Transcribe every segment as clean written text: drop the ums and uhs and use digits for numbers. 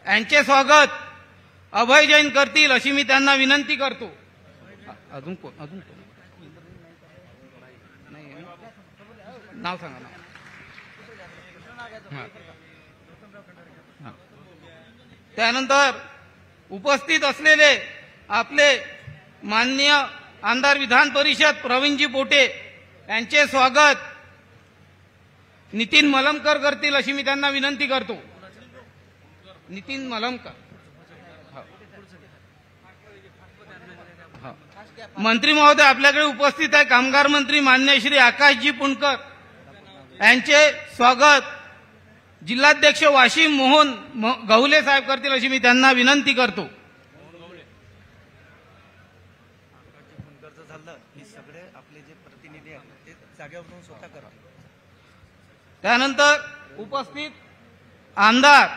यांचे स्वागत अभय जैन करतील अशी मी त्यांना विनंती करतो। अजून कोण नाही नाव सांगा ना। त्यानंतर उपस्थित असलेले आपले माननीय आमदार विधान परिषद प्रवीणजी पोटे यांचे स्वागत नितीन मलमकर करतील अशी मी त्यांना विनंती करतो। नितीन मलमकर। मंत्री महोदय आपल्याकडे उपस्थित आहे कामगार मंत्री मान्य श्री आकाशजी पुणकर यांचे स्वागत जिल्हाध्यक्ष वाशिम मोहन गवले साहेब करतील अशी मी त्यांना विनंती करतो। त्यानंतर उपस्थित आमदार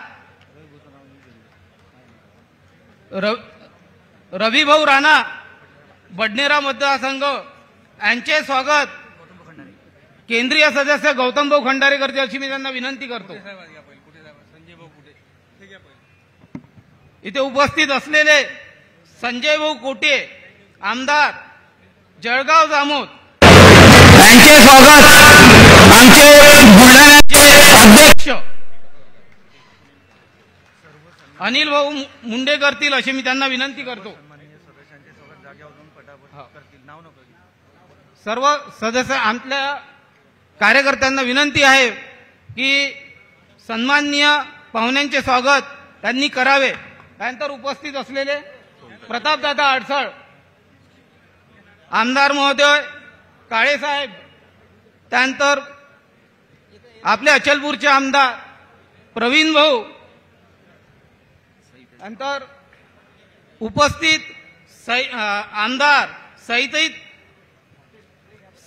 रविभाऊ राणा बडनेरा मतदारसंघ यांचे स्वागत केंद्रीय सदस्य गौतमभाऊ खंडारे करतील अशी मी त्यांना विनंती करतो। इथे उपस्थित असलेले संजयभाऊ कोटे आमदार जळगाव जामोद यांचे स्वागत आमचे बुलढाण्याचे अध्यक्ष अनिल भाऊ मुंडे करतील अशी मी त्यांना विनंती करतो। सर्व सदस्य आपल्या कार्यकर्त्यांना विनंती आहे की सन्माननीय पाहुण्यांचे स्वागत त्यांनी करावे। त्यानंतर उपस्थित असलेले प्रतापदादा अडसळ आमदार महोदय काळेसाहेब, त्यानंतर आपले अचलपूरचे आमदार प्रवीण भाऊ, नंतर उपस्थित आमदार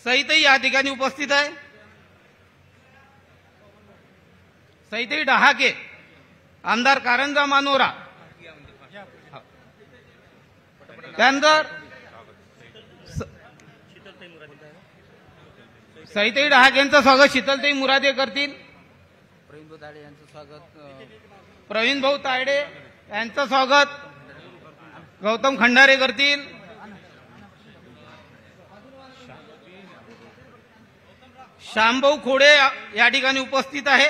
सईताई या ठिकाणी उपस्थित आहे। सईताई डहाके आमदार कारंजा मानोरा, त्यानंतर सईताई डहाकेंचं स्वागत शीतलताई मुरादे करतील। प्रवीण भाऊ तायडे यांचं स्वागत गौतम खंडारे करतील। श्यामभाऊ खोडे या ठिकाणी उपस्थित आहे।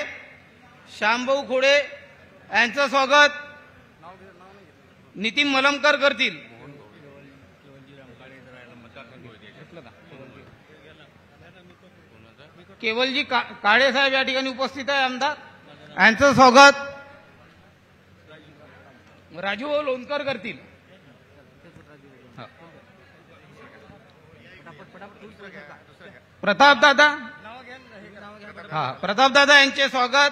श्यामभाऊ खोडे यांचं स्वागत नितीन मलमकर करतील। केवलजी काळे साहेब या ठिकाणी उपस्थित आहे आमदार, यांचं स्वागत राजूभाऊ लोणकर करतील। प्रतापदादा प्रतापदादा यांचे स्वागत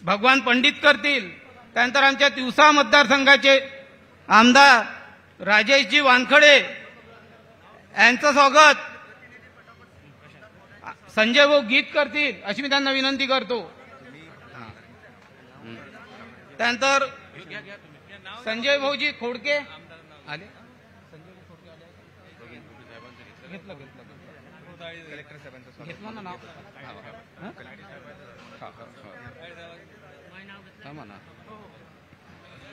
भगवान पंडित करतील। त्यानंतर आमच्या तिवसा मतदारसंघाचे आमदार राजेशजी वानखडे यांचं स्वागत संजय भाऊ गीत करतील अशी मी त्यांना विनंती करतो। त्यानंतर संजय भाऊजी खोडके आले, घेतलं ना नाव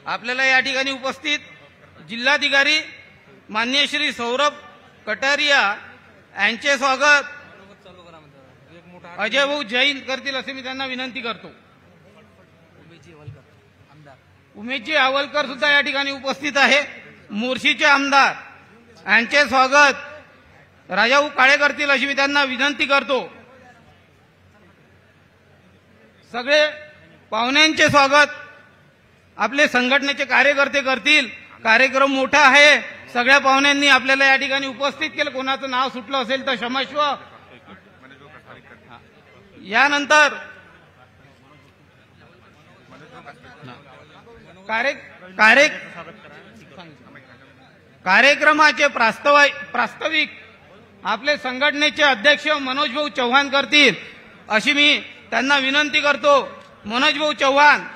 आपल्याला या ठिकाणी उपस्थित जिल्हाधिकारी मान्य श्री सौरभ कटारिया यांचे स्वागत अजय भाऊ जैन करतील असे मी त्यांना विनंती करतो। उमेशजी आवलकर सुद्धा या ठिकाणी उपस्थित आहे। मोर्शीचे आमदार यांचे स्वागत राजाभाऊ काळे करतील अशी मी त्यांना विनंती करतो। सगळे पाहुण्यांचे स्वागत आपले संघटनेचे कार्यकर्ते करतील। कार्यक्रम मोठा आहे, सगळ्या पाहुण्यांनी आपल्याला या ठिकाणी उपस्थित केलं। कोणाचं नाव सुटलं असेल तर क्षमस्व। यानंतर कार्यक्रमाचे प्रास्ताविक आपले संघटनेचे अध्यक्ष मनोज भाऊ चव्हाण करतील अशी मी त्यांना विनंती करतो। मनोज भाऊ चव्हाण।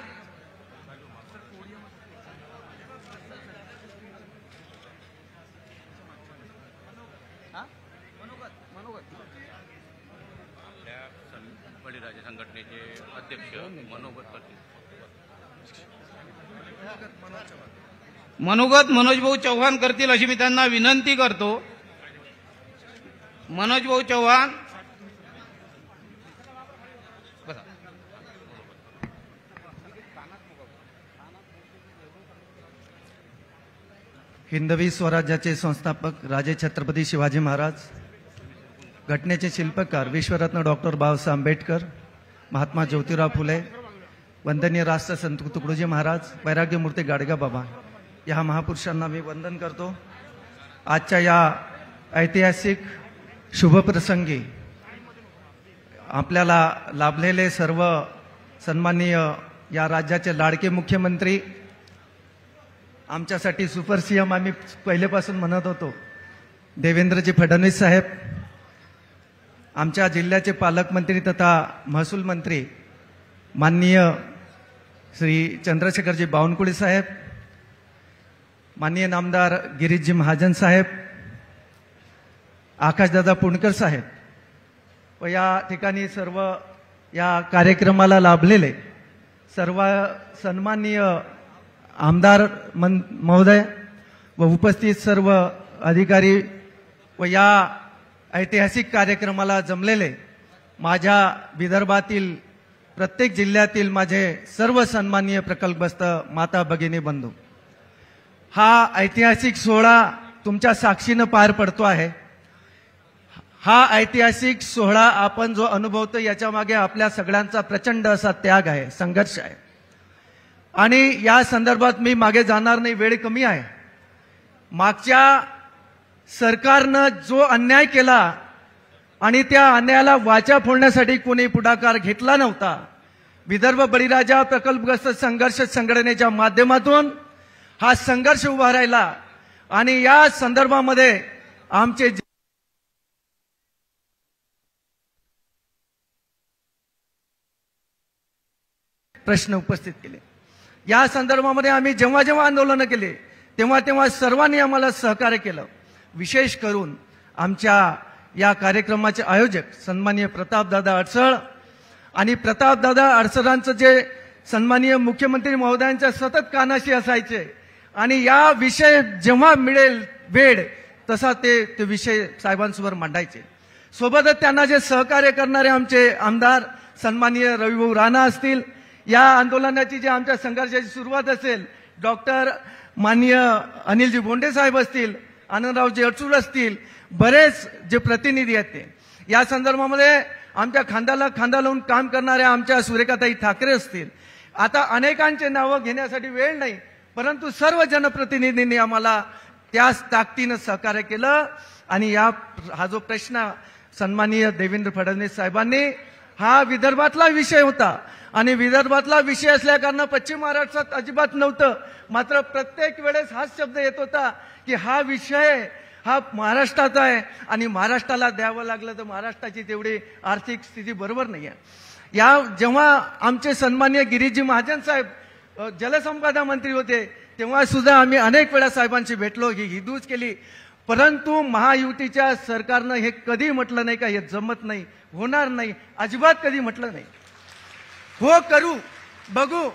संघटनेचे अध्यक्ष मनोगत मनोजभाऊ चव्हाण करतील अशी मी त्यांना विनंती करतो. मनोजभाऊ चव्हाण. हिंदवी स्वराज्याचे संस्थापक राजे छत्रपती शिवाजी महाराज, घटनेचे शिल्पकार विश्वरत्न डॉक्टर बाबासाहेब आंबेडकर, महात्मा ज्योतिराव फुले, वंदनीय राष्ट्रसंत तुकडोजी महाराज, वैराग्यमूर्ती गाडगेबाबा या महापुरुषांना मी वंदन करतो. आजच्या या ऐतिहासिक शुभप्रसंगी आपल्याला लाभलेले सर्व सन्माननीय या राज्याचे लाडके मुख्यमंत्री, आमच्यासाठी सुपर सीएम आम्ही पहिलेपासून म्हणत होतो, देवेंद्रजी फडणवीस साहेब, आमच्या जिल्ह्याचे पालकमंत्री तथा महसूल मंत्री माननीय श्री चंद्रशेखरजी बावनकुळे साहेब, माननीय नामदार गिरीशजी महाजन साहेब, आकाशदादा पुणकर साहेब व या ठिकाणी सर्व या कार्यक्रमाला लाभलेले सर्व सन्माननीय आमदार महोदय व उपस्थित सर्व अधिकारी व या ऐतिहासिक कार्यक्रमाला जमलेले माझ्या विदर्भातील प्रत्येक जिल्ह्यातील माझे सर्व सन्माननीय प्रकल्पस्थ माता भगिनी बंधू, हा ऐतिहासिक सोहळा तुमच्या साक्षीनं पार पडतो आहे. हा ऐतिहासिक सोहळा आपण जो अनुभवतो याच्या मागे आपल्या सगळ्यांचा प्रचंड असा त्याग आहे, संघर्ष आहे. आणि या संदर्भात मी मागे जाणार नाही, वेळ कमी आहे. मागच्या सरकारनं जो अन्याय केला आणि त्या अन्यायाला वाचा फोडण्यासाठी कोणी पुढाकार घेतला नव्हता. विदर्भ बळीराजा प्रकल्पग्रस्त संघर्ष संघटनेच्या माध्यमातून हा संघर्ष उभा राहिला आणि या संदर्भामध्ये आमचे प्रश्न उपस्थित केले. या संदर्भामध्ये आम्ही जेव्हा जेव्हा आंदोलनं केले तेव्हा तेव्हा सर्वांनी आम्हाला सहकार्य केलं. विशेष करून आमच्या या कार्यक्रमाचे आयोजक सन्माननीय प्रतापदादा अडसळ आणि प्रतापदादा अडसळांचं जे सन्माननीय मुख्यमंत्री महोदयांच्या सतत कानाशी असायचे आणि या विषय जेव्हा मिळेल वेळ तसा ते विषय साहेबांसमोर मांडायचे. सोबतच त्यांना जे सहकार्य करणारे आमचे आमदार सन्माननीय रविभाऊ राणा असतील, या आंदोलनाची जी आमच्या संघर्षाची सुरुवात असेल डॉक्टर माननीय अनिलजी बोंडे साहेब असतील, आनंदरावजी अडसूळ असतील, बरेच जे प्रतिनिधी आहेत ते या संदर्भामध्ये आमच्या खांद्याला खांदा लावून काम करणाऱ्या आमच्या सुरेखाताई ठाकरे असतील. आता अनेकांचे नावं घेण्यासाठी वेळ नाही, परंतु सर्व जनप्रतिनिधींनी आम्हाला त्याच ताकदीनं सहकार्य केलं. आणि हा जो प्रश्न सन्माननीय देवेंद्र फडणवीस साहेबांनी, हा विदर्भातला विषय होता आणि विदर्भातला विषय असल्या कारण पश्चिम महाराष्ट्रात अजिबात नव्हतं. मात्र प्रत्येक वेळेस हाच शब्द येत होता की हा विषय हा महाराष्ट्राचा आहे आणि महाराष्ट्राला द्यावं लागलं तर महाराष्ट्राची तेवढी आर्थिक स्थिती बरोबर नाही आहे. या जेव्हा आमचे सन्माननीय गिरीशजी महाजन साहेब जलसंपदा मंत्री होते तेव्हा सुद्धा आम्ही अनेक वेळा साहेबांशी भेटलो, ही हिदूच केली. परंतु महायुतीच्या सरकारनं हे कधी म्हटलं नाही का हे जमत नाही, होणार नाही, अजिबात कधी म्हटलं नाही. हो करू बघू,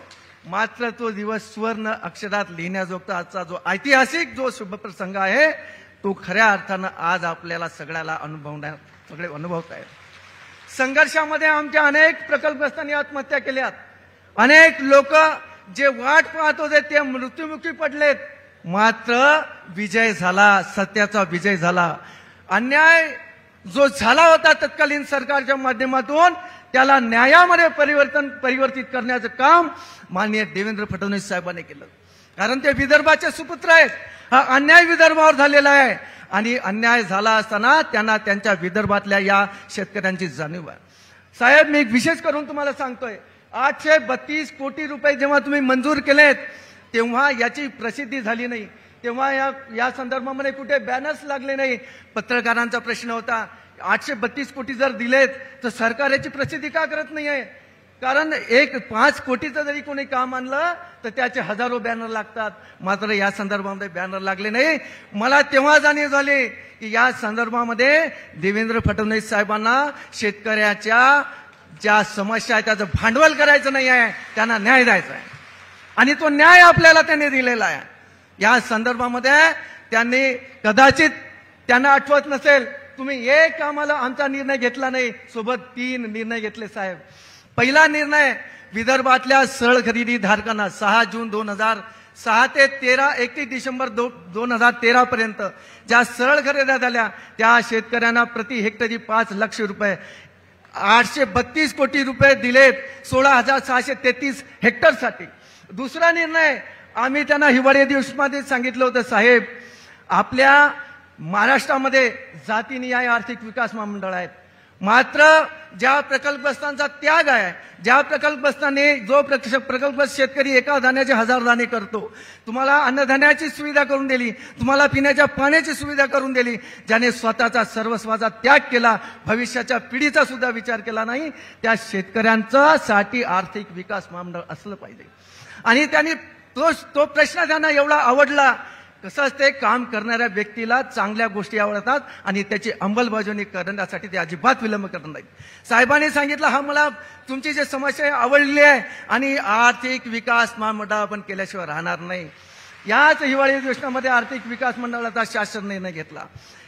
मात्र तो दिवस सुवर्ण अक्षरात लिहिण्याजोगता आजचा जो ऐतिहासिक जो शुभप्रसंग आहे तो खऱ्या अर्थानं आज आपल्याला सगळ्याला अनुभवत आहे. संघर्षामध्ये आमच्या अनेक प्रकल्पग्रस्तांनी आत्महत्या केल्यात. अनेक लोक जे वाट पाहत होते ते मृत्युमुखी पडलेत. मात्र विजय झाला, सत्याचा विजय झाला. अन्याय जो झाला होता तत्कालीन सरकारच्या माध्यमातून त्याला न्यायामध्ये परिवर्तित करण्याचं काम माननीय देवेंद्र फडणवीस साहेबांनी केलं. कारण ते विदर्भाचे सुपुत्र आहेत. हा अन्याय विदर्भावर झालेला आहे आणि अन्याय झाला असताना त्यांना त्यांच्या विदर्भातल्या या शेतकऱ्यांची जाणीव आहे. साहेब, मी विशेष करून तुम्हाला सांगतोय, 832 कोटी रुपये जेव्हा तुम्ही मंजूर केलेत तेव्हा याची प्रसिद्धी झाली नाही. तेव्हा या संदर्भामध्ये कुठे बॅनर्स लागले नाही. पत्रकारांचा प्रश्न होता, 832 कोटी जर दिलेत तर सरकार याची प्रसिद्धी का करत नाही आहे? कारण 5 कोटीचं जरी कोणी काम आणलं तर त्याचे हजारो बॅनर लागतात. मात्र या संदर्भामध्ये बॅनर लागले नाही. मला तेव्हा जाणीव झाली की या संदर्भामध्ये देवेंद्र फडणवीस साहेबांना शेतकऱ्याच्या ज्या समस्या आहेत त्याचं भांडवल करायचं नाही आहे, त्यांना न्याय द्यायचा आहे आणि तो न्याय आपल्याला त्यांनी दिलेला आहे. या संदर्भामध्ये त्यांनी कदाचित त्यांना आठवत नसेल, तुम्ही एक आम्हाला आमचा निर्णय घेतला नाही, सोबत 3 निर्णय घेतले साहेब. पहिला निर्णय विदर्भातल्या सरळ खरेदी धारकांना 6 जून 2006 ते 31 डिसेंबर 2013 पर्यंत ज्या सरळ खरेद्या झाल्या त्या शेतकऱ्यांना प्रति हेक्टरी 5 लाख रुपये 832 कोटी रुपये दिलेत 16,633 हेक्टरसाठी. दुसरा निर्णय आम्ही त्यांना हिवाळी दिवसमध्ये सांगितलं होतं, साहेब आपल्या महाराष्ट्रामध्ये जातीनिहाय आर्थिक विकास महामंडळ आहेत, मात्र ज्या प्रकल्पग्रस्तांचा त्याग आहे, ज्या प्रकल्पग्रस्तांनी जो प्रकल्पग्रस्त शेतकरी एका धान्याचे 1000 दाणे करतो, तुम्हाला अन्नधान्याची सुविधा करून दिली, तुम्हाला पिण्याच्या पाण्याची सुविधा करून दिली, ज्याने स्वतःचा सर्वस्वाचा त्याग केला, भविष्याच्या पिढीचा सुद्धा विचार केला नाही, त्या शेतकऱ्यांचा साठी आर्थिक विकास महामंडळ असलं पाहिजे. आणि त्यांनी तो प्रश्न त्यांना एवढा आवडला. कसं असते, काम करणाऱ्या व्यक्तीला चांगल्या गोष्टी आवडतात आणि त्याची अंमलबजावणी करण्यासाठी ते अजिबात विलंब करत नाहीत. साहेबांनी सांगितलं, हा मला तुमची जी समस्या आवडली आहे आणि आर्थिक विकास महामंडळ आपण केल्याशिवाय राहणार नाही. याच हिवाळी अधिवेशनामध्ये आर्थिक विकास मंडळाचा शासन निर्णय घेतला.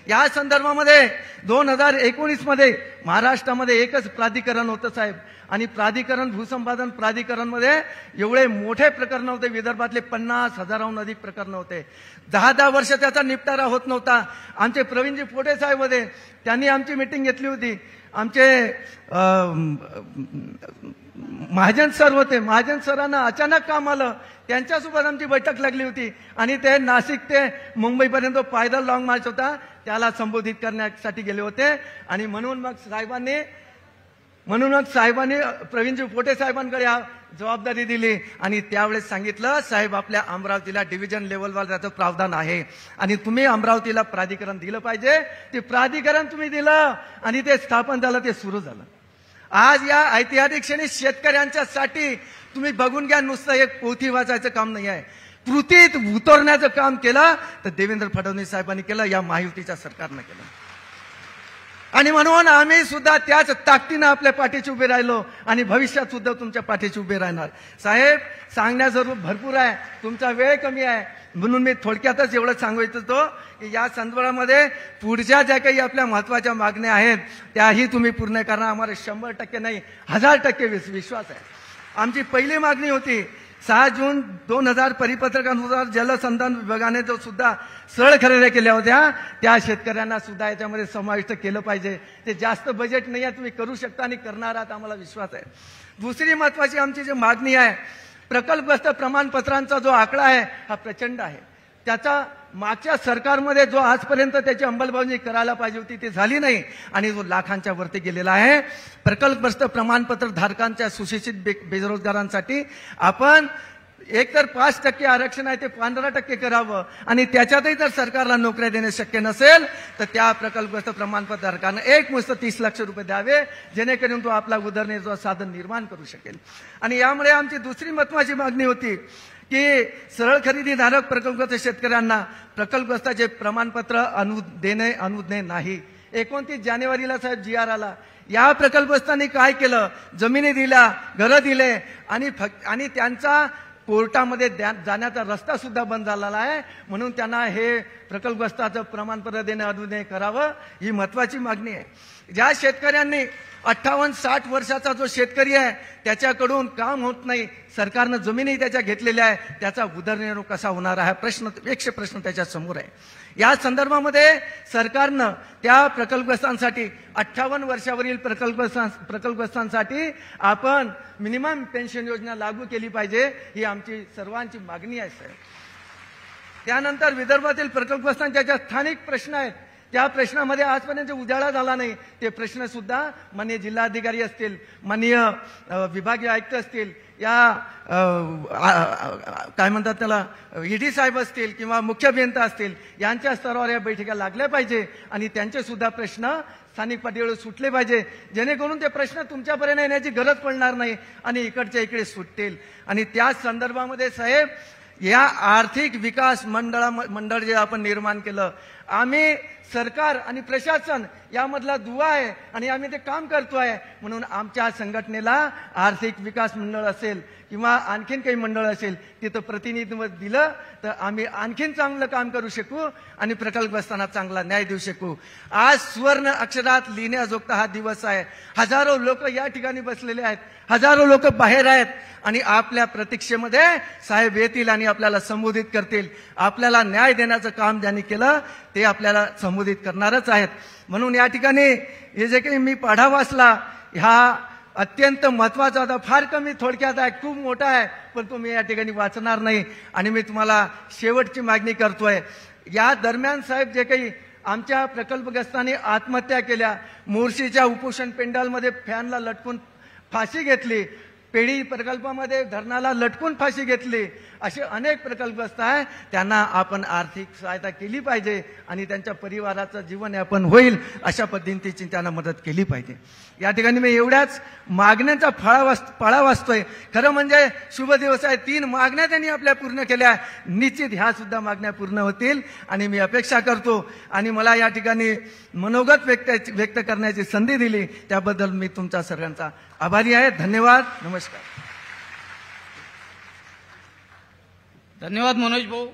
या संदर्भामध्ये 2019 मध्ये महाराष्ट्रामध्ये एकच प्राधिकरण होतं साहेब, आणि प्राधिकरण भूसंपादन प्राधिकरणमध्ये एवढे मोठे प्रकरण होते, विदर्भातले 50,000हून अधिक प्रकरण होते. 10 वर्ष त्याचा निपटारा होत नव्हता. आमचे प्रवीणजी पोटे साहेब होते, त्यांनी आमची मीटिंग घेतली होती. आमचे महाजन सर होते, महाजन सरांना अचानक काम आलं, त्यांच्यासोबत आमची बैठक लागली होती आणि ते नाशिक ते मुंबईपर्यंत पायदल लॉंग मार्च होता, त्याला संबोधित करण्यासाठी गेले होते. आणि म्हणून मग साहेबांनी प्रवीणजी पोटे साहेबांकडे जबाबदारी दिली आणि त्यावेळेस सांगितलं, साहेब आपल्या अमरावतीला डिव्हिजन लेवलवर त्याचं प्रावधान आहे आणि तुम्ही अमरावतीला प्राधिकरण दिलं पाहिजे. ते प्राधिकरण तुम्ही दिलं आणि ते स्थापन झालं, ते सुरू झालं. आज या ऐतिहासिक क्षणी शेतकऱ्यांच्यासाठी तुम्ही बघून घ्या, नुसतं एक पोथी वाचायचं काम नाही आहे, कृतीत उतरण्याचं काम केलं तर देवेंद्र फडणवीस साहेबांनी केलं, या महायुतीच्या सरकारनं केलं. आणि म्हणून आम्ही सुद्धा त्याच ताकदीनं आपल्या पाठीशी उभे राहिलो आणि भविष्यात सुद्धा तुमच्या पाठीशी उभे राहणार. साहेब सांगण्याजरूर भरपूर आहे, तुमचा वेळ कमी आहे, म्हणून मी थोडक्यातच एवढं सांगू इच्छितो की या संदर्भामध्ये पुढच्या ज्या काही आपल्या महत्वाच्या मागण्या आहेत त्याही तुम्ही पूर्ण करणार. आम्हाला 100% नाही 1000% विश्वास आहे. आमची पहिली मागणी होती 6 जून 2000 परिपत्रकानुसार जलसंधारण विभागाने जो सुद्धा सरळ खरेदी केल्या होत्या त्या शेतकऱ्यांना सुद्धा याच्यामध्ये समाविष्ट केलं पाहिजे. ते जास्त बजेट नाही आहे, तुम्ही करू शकता आणि करणार आहात, आम्हाला विश्वास आहे. दुसरी महत्वाची आमची जी मागणी आहे, प्रकल्पग्रस्त प्रमाणपत्रांचा जो आकडा आहे हा प्रचंड आहे. त्याचा मागच्या सरकारमध्ये जो आजपर्यंत त्याची अंमलबजावणी करायला पाहिजे होती ते झाली नाही आणि जो लाखांच्या वरती गेलेला आहे. प्रकल्पग्रस्त प्रमाणपत्र धारकांच्या सुशिक्षित बेरोजगारांसाठी आपण एकतर 5% आरक्षण आहे ते 15% करावं आणि त्याच्यातही जर सरकारला नोकऱ्या देणे शक्य नसेल तर त्या प्रकल्पग्रस्त प्रमाणपत्र धारकांना एकमुश्त 30 लाख रुपये द्यावे, जेणेकरून तो आपला उदरनिर्वाहाचं साधन निर्माण करू शकेल. आणि यामुळे आमची दुसरी महत्वाची मागणी होती की सरळ खरेदीधारक प्रकल्पग्रस्त शेतकऱ्यांना प्रकल्पग्रस्ताचे प्रमाणपत्र अनुज्ञे नाही. 29 जानेवारीला साहेब GR आला. या प्रकल्पग्रस्तांनी काय केलं, जमिनी दिल्या, घरं दिले आणि त्यांचा कोर्टामध्ये जाण्याचा रस्ता सुद्धा बंद झालेला आहे. म्हणून त्यांना हे प्रकल्पग्रस्ताचं प्रमाणपत्र देणं अनुज्ञेय करावं, ही महत्वाची मागणी आहे. ज्या शेतकऱ्यांनी 58-60 वर्षाचा जो शेतकरी आहे त्याच्याकडून काम होत नाही, सरकारनं जमिनी त्याच्या घेतलेल्या आहे, त्याचा उदरनिर्वाह कसा होणार आहे प्रश्न त्याच्या समोर आहे. या संदर्भामध्ये सरकारनं त्या प्रकल्पग्रस्तांसाठी 58 वर्षावरील प्रकल्पग्रस्तांसाठी आपण मिनिमम पेन्शन योजना लागू केली पाहिजे, ही आमची सर्वांची मागणी आहे साहेब. त्यानंतर विदर्भातील प्रकल्पग्रस्तांच्या ज्या स्थानिक प्रश्न आहेत त्या प्रश्नामध्ये आजपर्यंत उजाळा झाला नाही, ते प्रश्न सुद्धा माननीय जिल्हाधिकारी असतील, माननीय विभागीय आयुक्त असतील, या काय म्हणतात त्याला ED साहेब असतील किंवा मुख्य अभियंता असतील, यांच्या स्तरावर या बैठका लागल्या पाहिजे आणि त्यांचे सुद्धा प्रश्न स्थानिक पातळीवर सुटले पाहिजे, जेणेकरून ते प्रश्न तुमच्यापर्यंत येण्याची गरज पडणार नाही आणि इकडच्या इकडे सुटतील. आणि त्या संदर्भामध्ये साहेब या आर्थिक विकास मंडळ जे आपण निर्माण केलं, आम्ही सरकार आणि प्रशासन यामधला दुवा आहे आणि आम्ही ते काम करतोय. म्हणून आमच्या संघटनेला आर्थिक विकास मंडळ असेल किंवा आणखीन काही मंडळ असेल तिथं प्रतिनिधित्व दिलं तर आम्ही आणखीन चांगलं काम करू शकू आणि प्रकल्पग्रस्तांना चांगला न्याय देऊ शकू. आज सुवर्ण अक्षरात लिहिण्याजोगता हा दिवस आहे. हजारो लोक या ठिकाणी बसलेले आहेत, हजारो लोक बाहेर आहेत आणि आपल्या प्रतीक्षेमध्ये साहेब येतील आणि आपल्याला संबोधित करतील. आपल्याला न्याय देण्याचं काम ज्यांनी केलं ते आपल्याला संबोधित करणारच आहेत. म्हणून या ठिकाणी हे जे काही मी पाढा वाचला हा अत्यंत महत्वाचा होता. फार कमी थोडक्यात आहे, खूप मोठा आहे, पण तो मी या ठिकाणी वाचणार नाही. आणि मी तुम्हाला शेवटची मागणी करतोय. या दरम्यान साहेब जे काही आमच्या प्रकल्पग्रस्तांनी आत्महत्या केल्या, मोर्शीच्या उपोषण पेंडालमध्ये फॅनला लटकून फाशी घेतली, पेढी प्रकल्पामध्ये धरणाला लटकून फाशी घेतली, असे अनेक प्रकल्पग्रस्त आहे. त्यांना आपण आर्थिक सहायता केली पाहिजे आणि त्यांच्या परिवाराचं जीवनयापन होईल अशा पद्धतीची त्यांना मदत केली पाहिजे. या ठिकाणी मी एवढ्याच मागण्यांचा फळा वाचतोय. खरं म्हणजे शुभ दिवस आहे. 3 मागण्या त्यांनी आपल्या पूर्ण केल्या. निश्चित ह्या सुद्धा मागण्या पूर्ण होतील आणि मी अपेक्षा करतो. आणि मला या ठिकाणी मनोगत व्यक्त करण्याची संधी दिली त्याबद्दल मी तुमचा सर्वांचा आभारी आहे. धन्यवाद. नमस्कार. धन्यवाद मनोज भाऊ.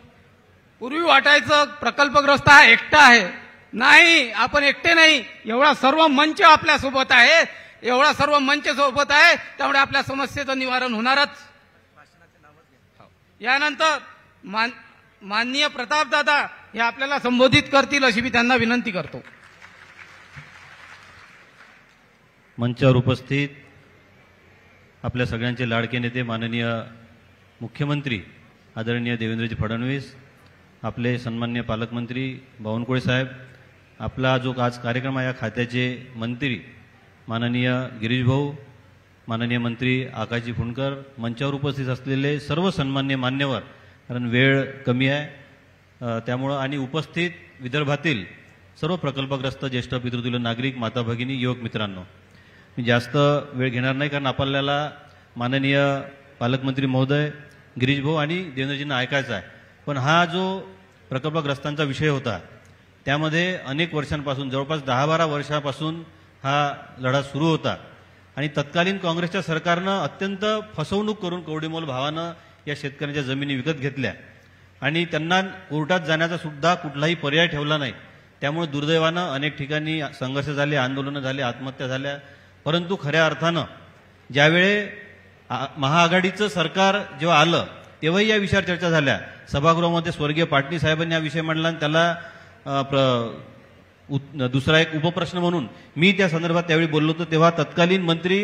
पूर्वी वाटायचं प्रकल्पग्रस्त हा एकटा आहे. नाही, आपण एकटे नाही. एवढा सर्व मंच आपल्या सोबत आहे, एवढा सर्व मंच सोबत आहे, त्यामुळे आपल्या समस्येचं निवारण होणारच. यानंतर माननीय प्रतापदादा हे आपल्याला संबोधित करतील अशी मी त्यांना विनंती करतो. मंचावर उपस्थित आपल्या सगळ्यांचे लाडके नेते माननीय मुख्यमंत्री आदरणीय देवेंद्रजी फडणवीस, आपले सन्माननीय पालकमंत्री बावनकुळे साहेब, आपला जो आज कार्यक्रम आहे या खात्याचे मंत्री माननीय गिरीश भाऊ, माननीय मंत्री आकाशजी फुंडकर, मंचावर उपस्थित असलेले सर्व सन्माननीय मान्यवर, कारण वेळ कमी आहे त्यामुळं, आणि उपस्थित विदर्भातील सर्व प्रकल्पग्रस्त ज्येष्ठ पितृतुल्य नागरिक, माता भगिनी, युवक मित्रांनो, मी जास्त वेळ घेणार नाही कारण आपल्याला माननीय पालकमंत्री महोदय, गिरीश भाऊ आणि देवेंद्रजींना ऐकायचा आहे. पण हा जो प्रकल्पग्रस्तांचा विषय होता त्यामध्ये अनेक वर्षांपासून, जवळपास 10-12 वर्षापासून हा लढा सुरू होता आणि तत्कालीन काँग्रेसच्या सरकारनं अत्यंत फसवणूक करून कवडीमोल भावानं या शेतकऱ्यांच्या जमिनी विकत घेतल्या आणि त्यांना कोर्टात जाण्याचा सुद्धा कुठलाही पर्याय ठेवला नाही. त्यामुळे दुर्दैवानं अनेक ठिकाणी संघर्ष झाले, आंदोलनं झाले, आत्महत्या झाल्या. परंतु खऱ्या अर्थानं ज्यावेळे महाआघाडीचं सरकार जेव्हा आलं तेव्हाही या विषयावर चर्चा झाल्या. सभागृहामध्ये स्वर्गीय पाटणी साहेबांनी हा विषय मांडला आणि त्याला दुसरा एक उपप्रश्न म्हणून मी त्या संदर्भात त्यावेळी बोललो होतो. तेव्हा तत्कालीन मंत्री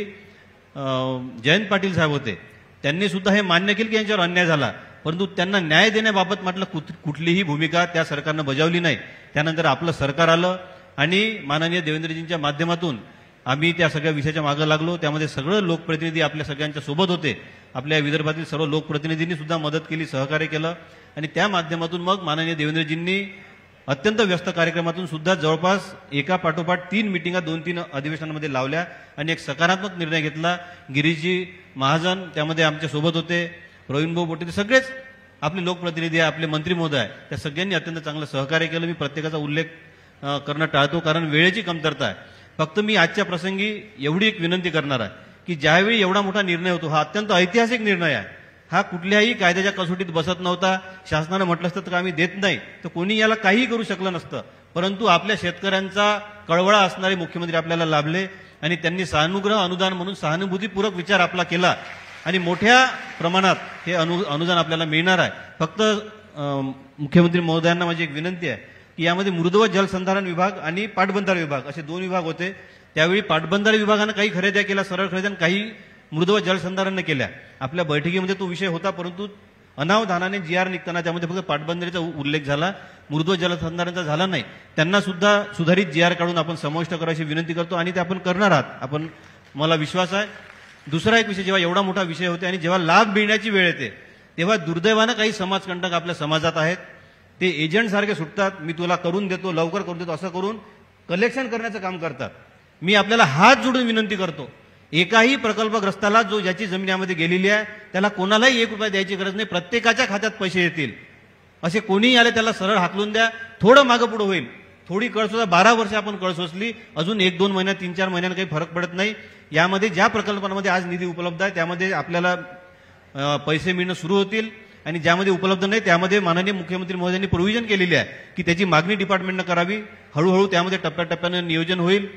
जयंत पाटील साहेब होते, त्यांनी सुद्धा हे मान्य केलं की यांच्यावर अन्याय झाला, परंतु त्यांना न्याय देण्याबाबत म्हटलं कुठलीही भूमिका त्या सरकारनं बजावली नाही. त्यानंतर आपलं सरकार आलं आणि माननीय देवेंद्रजींच्या माध्यमातून आम्ही त्या सगळ्या विषयाच्या मागे लागलो. त्यामध्ये सगळं लोकप्रतिनिधी आपल्या सगळ्यांच्या सोबत होते. आपल्या विदर्भातील सर्व लोकप्रतिनिधींनी सुद्धा मदत केली, सहकार्य केलं आणि त्या माध्यमातून मग माननीय देवेंद्रजींनी अत्यंत व्यस्त कार्यक्रमातून सुद्धा जवळपास एका पाठोपाठ 3 मिटिंगा 2-3 अधिवेशनांमध्ये लावल्या आणि एक सकारात्मक निर्णय घेतला. गिरीशजी महाजन त्यामध्ये आमच्या सोबत होते, प्रवीणभाऊ बोटे, ते सगळेच आपले लोकप्रतिनिधी आहे, आपले मंत्री महोदय आहे, त्या सगळ्यांनी अत्यंत चांगलं सहकार्य केलं. मी प्रत्येकाचा उल्लेख करणं टाळतो कारण वेळेची कमतरता आहे. फक्त मी आजच्या प्रसंगी एवढी एक विनंती करणार आहे की ज्यावेळी एवढा मोठा निर्णय होतो, हा अत्यंत ऐतिहासिक निर्णय आहे, हा कुठल्याही कायद्याच्या कसोटीत बसत नव्हता. शासनानं म्हटलं असतं तर आम्ही देत नाही तर कोणी याला काहीही करू शकलं नसतं, परंतु आपल्या शेतकऱ्यांचा कळवळा असणारे मुख्यमंत्री आपल्याला लाभले आणि त्यांनी सहानुग्रह अनुदान म्हणून सहानुभूतीपूर्वक विचार आपला केला आणि मोठ्या प्रमाणात हे अनुदान आपल्याला मिळणार आहे. फक्त मुख्यमंत्री महोदयांना माझी एक विनंती आहे की यामध्ये मृद व जलसंधारण विभाग आणि पाटबंधारे विभाग असे 2 विभाग होते. त्यावेळी पाटबंधारे विभागानं काही खरेद्या केल्या, सरळ खरेद्या, काही मृद व जलसंधारण केल्या. आपल्या बैठकीमध्ये तो विषय होता, परंतु अनावधानाने GR निघताना त्यामध्ये फक्त पाटबंधारेचा उल्लेख झाला, मृद व जलसंधारणचा झाला नाही. त्यांना सुद्धा सुधारित GR काढून आपण समाविष्ट करायची विनंती करतो आणि ते आपण करणार आहात, आपण, मला विश्वास आहे. दुसरा एक विषय, जेव्हा एवढा मोठा विषय होते आणि जेव्हा लाभ मिळण्याची वेळ येते तेव्हा दुर्दैवानं काही समाजकंटक आपल्या समाजात आहेत, ते एजंट सारखे सुटतात, मी तुला करून देतो, लवकर करून देतो असं करून कलेक्शन करण्याचं काम करतात. मी आपल्याला हात जोडून विनंती करतो एकाही प्रकल्पग्रस्ताला जो ज्याची जमीन यामध्ये गेलेली आहे त्याला कोणालाही 1 रुपया द्यायची गरज नाही, प्रत्येकाच्या खात्यात पैसे येतील. असे कोणीही आले त्याला सरळ हाकलून द्या, थोडं मागं पुढे होईल. थोडी कळ सुद्धा 12 वर्ष आपण कळ सोसली, अजून 1-2 महिन्यात 3-4 महिन्यात काही फरक पडत नाही. यामध्ये ज्या प्रकल्पांमध्ये आज निधी उपलब्ध आहे त्यामध्ये आपल्याला पैसे मिळणं सुरू होतील आणि ज्यामध्ये उपलब्ध नाही त्यामध्ये माननीय मुख्यमंत्री महोदयांनी प्रोव्हिजन केलेली आहे की त्याची मागणी डिपार्टमेंटनं करावी. हळूहळू त्यामध्ये टप्प्याटप्प्यानं नियोजन होईल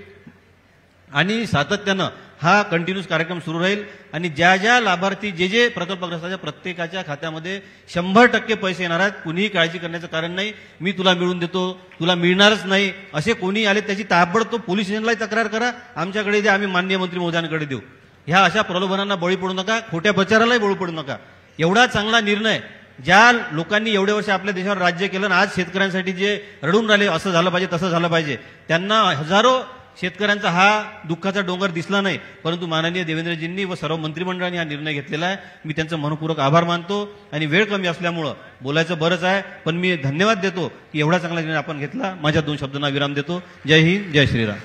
आणि सातत्यानं हा कंटिन्यूस कार्यक्रम सुरू राहील आणि ज्या ज्या लाभार्थी जे प्रकल्पग्रस्ताच्या प्रत्येकाच्या खात्यामध्ये 100% पैसे येणार आहेत. कुणीही काळजी करण्याचं कारण नाही. मी तुला मिळवून देतो, तुला मिळणारच नाही असे कोणी आले त्याची ताबडतोब पोलीस स्टेशनलाही तक्रार करा, आमच्याकडे द्या, आम्ही माननीय मंत्री महोदयांकडे देऊ. ह्या अशा प्रलोभनांना बळी पडू नका, खोट्या प्रचारालाही बळी पडू नका. एवढा चांगला निर्णय ज्या लोकांनी एवढे वर्ष आपल्या देशावर राज्य केलं आणि आज शेतकऱ्यांसाठी जे रडून राहिले असं झालं पाहिजे तसं झालं पाहिजे, त्यांना हजारो शेतकऱ्यांचा हा दुःखाचा डोंगर दिसला नाही, परंतु माननीय देवेंद्रजींनी व सर्व मंत्रिमंडळाने हा निर्णय घेतलेला आहे. मी त्यांचं मनपूर्वक आभार मानतो आणि वेळ कमी असल्यामुळं बोलायचं बरंच आहे, पण मी धन्यवाद देतो की एवढा चांगला निर्णय आपण घेतला. माझ्या 2 शब्दांना विराम देतो. जय हिंद, जय श्रीराम.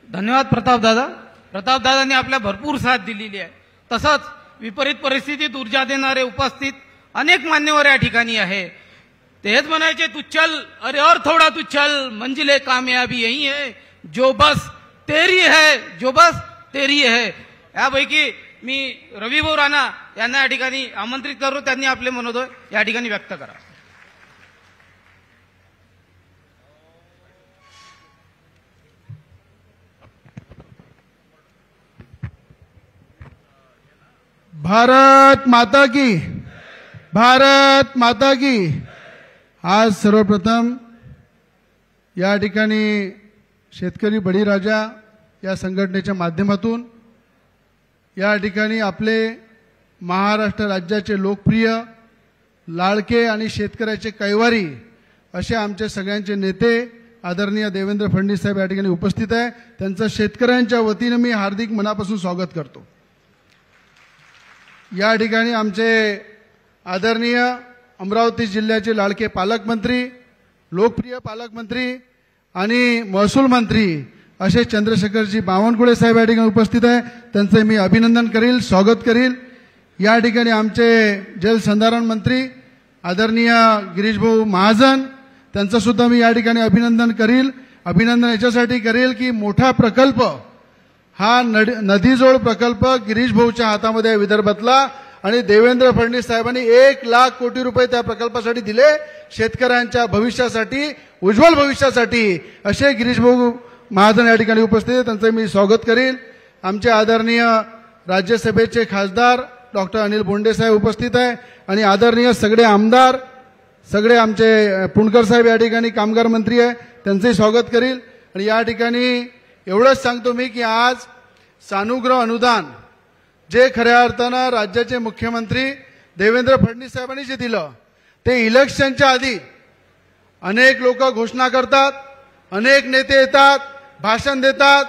धन्यवाद प्रतापदादा. प्रतापदादांनी आपल्या भरपूर साथ दिलेली आहे. तसंच विपरीत परिस्थितीत ऊर्जा देणारे उपस्थित अनेक मान्यवर या ठिकाणी आहे. तेच म्हणायचे, तू चल अरे और थोड़ा तू चल, मंजिले कामयाबी यही है, जो बस तेरी है, जो बस तेरी है. यापैकी मी रविभाऊ राणा यांना या ठिकाणी आमंत्रित करू, त्यांनी आपले मनोदय या ठिकाणी व्यक्त करा. भारत माता की, भारत माता की. आज सर्वप्रथम या ठिकाणी शेतकरी बळीराजा या संघटनेच्या माध्यमातून या ठिकाणी आपले महाराष्ट्र राज्याचे लोकप्रिय लाडके आणि शेतकऱ्याचे कैवारी असे आमचे सगळ्यांचे नेते आदरणीय देवेंद्र फडणवीस साहेब या ठिकाणी उपस्थित आहे. त्यांचं शेतकऱ्यांच्या वतीने मी हार्दिक मनापासून स्वागत करतो. या ठिकाणी आमचे आदरणीय अमरावती जिल्ह्याचे लाडके पालकमंत्री, लोकप्रिय पालकमंत्री आणि महसूल मंत्री असे चंद्रशेखरजी बावनकुळे साहेब या ठिकाणी उपस्थित आहे. त्यांचे मी अभिनंदन करील, स्वागत करील. या ठिकाणी आमचे जलसंधारण मंत्री आदरणीय गिरीशभाऊ महाजन, त्यांचं सुद्धा मी या ठिकाणी अभिनंदन करील. अभिनंदन याच्यासाठी करील की मोठा प्रकल्प हा नदीजोड प्रकल्प गिरीशभाऊच्या हातामध्ये विदर्भातला आणि देवेंद्र फडणवीस साहेबांनी 1 लाख कोटी रुपये त्या प्रकल्पासाठी दिले, शेतकऱ्यांच्या भविष्यासाठी, उज्ज्वल भविष्यासाठी. असे गिरीशभाऊ महाजन या ठिकाणी उपस्थित आहेत, त्यांचे मी स्वागत करील. आमचे आदरणीय राज्यसभेचे खासदार डॉक्टर अनिल बोंडे साहेब उपस्थित आहे आणि आदरणीय सगळे आमदार, सगळे आमचे पुणकर साहेब या ठिकाणी कामगार मंत्री आहे, त्यांचंही स्वागत करील. आणि या ठिकाणी एवढंच सांगतो मी की आज सानुग्रह अनुदान जे खऱ्या अर्थानं राज्याचे मुख्यमंत्री देवेंद्र फडणवीस साहेबांनी जे दिलं ते इलेक्शनच्या आधी अनेक लोक घोषणा करतात, अनेक नेते येतात, भाषण देतात,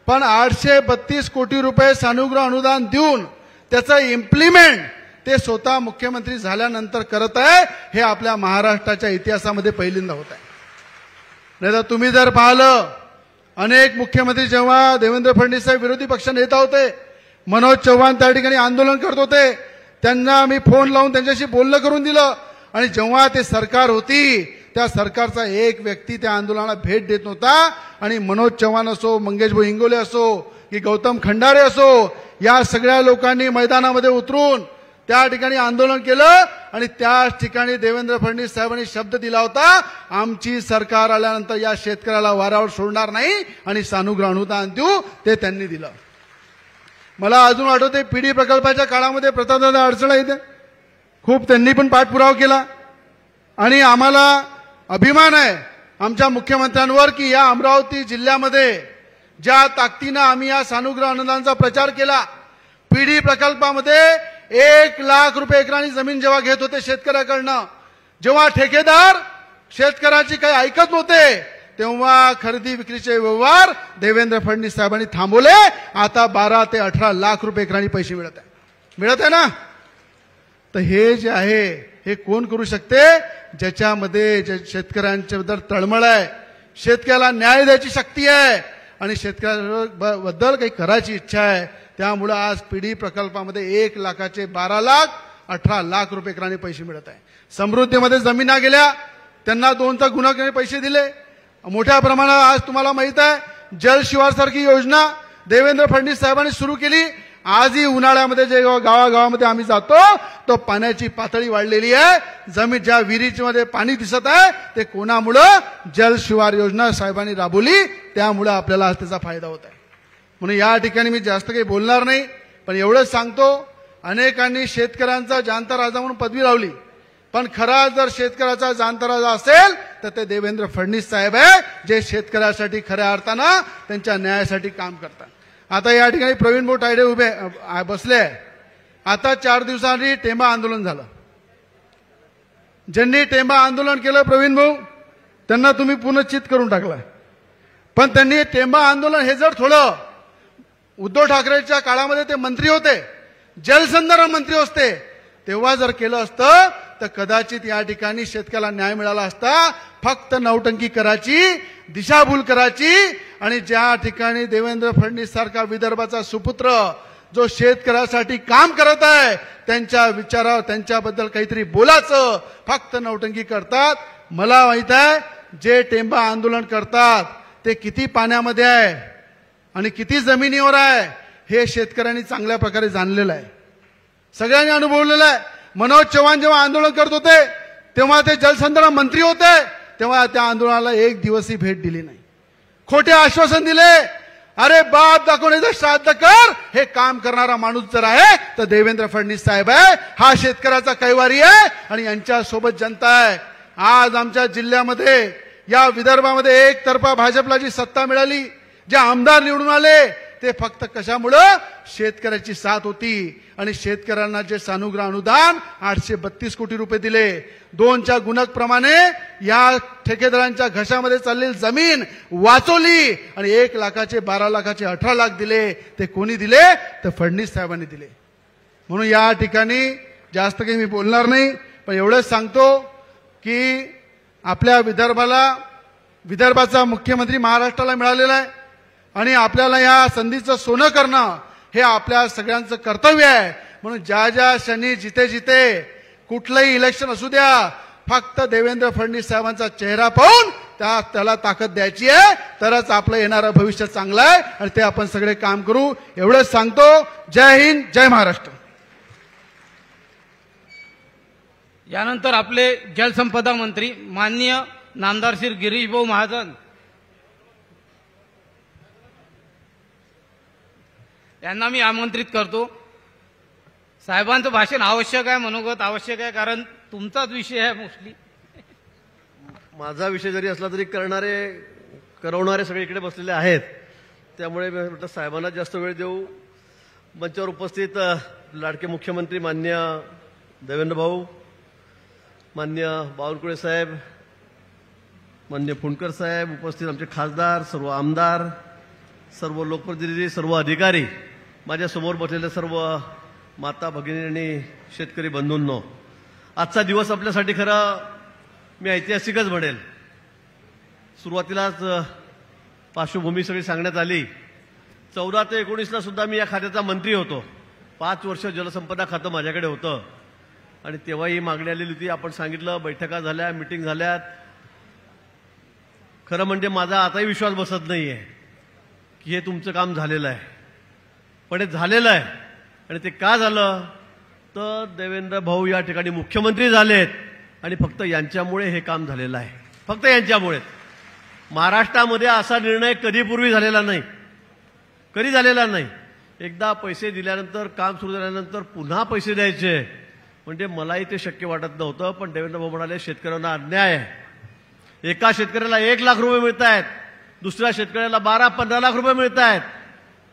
पण 832 कोटी रुपये सानुग्रह अनुदान देऊन त्याचं इम्प्लिमेंट ते स्वतः मुख्यमंत्री झाल्यानंतर करत आहे. हे आपल्या महाराष्ट्राच्या इतिहासामध्ये पहिल्यांदा होत आहे. नाही तर तुम्ही जर पाहिलं अनेक मुख्यमंत्री जेव्हा देवेंद्र फडणवीस साहेब विरोधी पक्ष नेता होते, मनोज चव्हाण त्या ठिकाणी आंदोलन करत होते, त्यांना मी फोन लावून त्यांच्याशी बोलणं करून दिलं आणि जेव्हा ते सरकार होती त्या सरकारचा एक व्यक्ती त्या आंदोलनाला भेट देत नव्हता. आणि मनोज चव्हाण असो, मंगेशभाऊ इंगोले असो की गौतम खंडारे असो, या सगळ्या लोकांनी मैदानामध्ये उतरून त्या ठिकाणी आंदोलन केलं आणि त्याच ठिकाणी देवेंद्र फडणवीस साहेबांनी शब्द दिला होता, आमची सरकार आल्यानंतर या शेतकऱ्याला वारावर सोडणार नाही आणि सानुग्रह अनुदान देऊ. ते त्यांनी दिलं. मला अजून आठवते पीडी प्रकल्पाच्या काळामध्ये प्रतापदादा अडचण येते, खूप त्यांनी पण पाठपुरावा केला आणि आम्हाला अभिमान आहे आमच्या मुख्यमंत्र्यांवर की या अमरावती जिल्ह्यामध्ये ज्या ताकदीनं आम्ही या सानुग्रह अनुदानाचा प्रचार केला. पीडी प्रकल्पामध्ये 1 लाख रुपये एकराने जमीन जेव्हा घेत होते शेतकऱ्याकडनं, जेव्हा ठेकेदार शेतकऱ्याची काही ऐकत नव्हते, तेव्हा खरेदी विक्रीचे व्यवहार देवेंद्र फडणवीस साहेबांनी थांबवले. आता 12 ते 18 लाख रुपये एकराने पैसे मिळत आहे ना. तर हे जे आहे हे कोण करू शकते, ज्याच्यामध्ये शेतकऱ्यांच्या बद्दल तळमळ आहे, शेतकऱ्याला न्याय द्यायची शक्ती आहे आणि शेतकऱ्याबद्दल काही करायची इच्छा आहे. त्यामुळे आज पिढी प्रकल्पामध्ये 1 लाखाचे 12 लाख 18 लाख रुपये एकराने पैसे मिळत आहे. समृद्धीमध्ये जमिना गेल्या, त्यांना 2चा गुणाकाराने पैसे दिले. मोठ्या प्रमाणात आज तुम्हाला माहित आहे जल शिवार सारखी योजना देवेंद्र फडणवीस साहेबांनी सुरू केली. आजही उन्हाळ्यामध्ये जे गावागावामध्ये आम्ही जातो तो पाण्याची पातळी वाढलेली आहे. जमीन ज्या विहिरीमध्ये पाणी दिसत आहे ते कोणामुळं? जल शिवार योजना साहेबांनी राबवली, त्यामुळे आपल्याला आज त्याचा फायदा होत आहे. म्हणून या ठिकाणी मी जास्त काही बोलणार नाही, पण एवढंच सांगतो, अनेकांनी शेतकऱ्यांचा जाणता राजा म्हणून पदवी लावली, पण खरा जर शेतकऱ्याचा जाणता राजा असेल तर ते देवेंद्र फडणवीस साहेब आहे, जे शेतकऱ्यासाठी खऱ्या अर्थानं त्यांच्या न्यायासाठी काम करतात. आता या ठिकाणी प्रवीण भाऊ तायडे उभे बसले आहे. आता 4 दिवसांनी टेंबा आंदोलन झालं. ज्यांनी टेंबा आंदोलन केलं प्रवीण भाऊ, त्यांना तुम्ही पुनश्चित करून टाकला. पण त्यांनी टेंबा आंदोलन हे जर थोडं, उद्धव ठाकरेच्या काळामध्ये ते मंत्री होते, जलसंधारण मंत्री असते, तेव्हा जर केलं असतं तर कदाचित या ठिकाणी शेतकऱ्याला न्याय मिळाला असता. फक्त नौटंकी करायची, दिशाभूल करायची आणि ज्या ठिकाणी देवेंद्र फडणवीस सारखा विदर्भाचा सुपुत्र जो शेतकऱ्यासाठी काम करत आहे त्यांच्या विचारावर त्यांच्याबद्दल काहीतरी बोलायचं, फक्त नौटंकी करतात. मला माहित आहे जे टेंबा आंदोलन करतात ते किती पाण्यामध्ये आहे आणि किती जमिनीवर आहे हे शेतकऱ्यांनी चांगल्या प्रकारे जाणलेलं आहे, सगळ्यांनी अनुभवलेलं आहे. मनोज चव्हाण जेव्हा आंदोलन करत होते तेव्हा ते जलसंधारण मंत्री होते, तेव्हा त्या आंदोलनाला 1 दिवसही भेट दिली नाही. खोटे आश्वासन दिले. अरे बाप दाखवण्याचं श्राद्ध कर, हे काम करणारा माणूस जर आहे तर देवेंद्र फडणवीस साहेब आहे. हा शेतकऱ्याचा कैवारी आहे आणि यांच्यासोबत जनता आहे. आज आमच्या जिल्ह्यामध्ये या विदर्भामध्ये एकतर्फा भाजपला जी सत्ता मिळाली, जे आमदार निवडून आले, ते फक्त कशामुळं? शेतकऱ्याची साथ होती. आणि शेतकऱ्यांना जे सानुग्रह अनुदान 832 कोटी रुपये दिले, 2च्या गुणकप्रमाणे या ठेकेदारांच्या घशामध्ये चाललेली जमीन वाचवली आणि 1 लाखाचे 12 लाखाचे 18 लाख दिले. ते कोणी दिले? तर फडणवीस साहेबांनी दिले. म्हणून या ठिकाणी जास्त काही मी बोलणार नाही, पण एवढंच सांगतो की आपल्या विदर्भाचा मुख्यमंत्री महाराष्ट्राला मिळालेला आहे आणि आपल्याला या संधीचं सोनं करणं हे आपल्या सगळ्यांचं कर्तव्य आहे. म्हणून ज्या ज्या क्षणी जिथे जिथे कुठलंही इलेक्शन असू द्या, फक्त देवेंद्र फडणवीस साहेबांचा चेहरा पाहून त्याला ताकद द्यायची आहे, तरच आपलं येणारं भविष्य चांगलं आहे आणि ते आपण सगळे काम करू. एवढंच सांगतो. जय हिंद, जय महाराष्ट्र. यानंतर आपले जलसंपदा मंत्री माननीय नामदार श्री गिरीश भाऊ महाजन यांना मी आमंत्रित करतो. साहेबांचं भाषण आवश्यक आहे, मनोगत आवश्यक आहे, कारण तुमचाच विषय आहे मोस्टली. माझा विषय जरी असला तरी करवणारे सगळे इकडे बसलेले आहेत, त्यामुळे मी म्हटलं साहेबांना जास्त वेळ देऊ. मंचावर उपस्थित लाडके मुख्यमंत्री माननीय देवेंद्र भाऊ, माननीय बावनकुळे साहेब, माननीय फुंडकर साहेब, उपस्थित आमचे खासदार, सर्व आमदार, सर्व लोकप्रतिनिधी, सर्व अधिकारी, माझ्यासमोर बसलेले सर्व माता भगिनी आणि शेतकरी बंधूंनो, आजचा दिवस आपल्यासाठी खरं मी ऐतिहासिकच म्हणेल. सुरुवातीलाच पार्श्वभूमी सगळी सांगण्यात आली. 14 ते 19ला सुद्धा मी या खात्याचा मंत्री होतो. 5 वर्ष जलसंपदा खातं माझ्याकडे होतं आणि तेव्हाही मागणी आलेली होती. आपण सांगितलं, बैठका झाल्या, मिटिंग झाल्यात. खरं म्हणजे माझा आताही विश्वास बसत नाहीये की हे तुमचं काम झालेलं आहे, पण हे झालेलं आहे. आणि ते का झालं? तर देवेंद्र भाऊ या ठिकाणी मुख्यमंत्री झालेत आणि फक्त यांच्यामुळे हे काम झालेलं आहे, फक्त यांच्यामुळे. महाराष्ट्रामध्ये असा निर्णय कधी पूर्वी झालेला नाही, कधी झालेला नाही. एकदा पैसे दिल्यानंतर, काम सुरू झाल्यानंतर पुन्हा पैसे द्यायचे म्हणजे मलाही ते शक्य वाटत नव्हतं. पण देवेंद्र भाऊ म्हणाले शेतकऱ्यांना अन्याय आहे. एका शेतकऱ्याला 1 लाख रुपये मिळत आहेत, दुसऱ्या शेतकऱ्याला 12-15 लाख रुपये मिळत आहेत.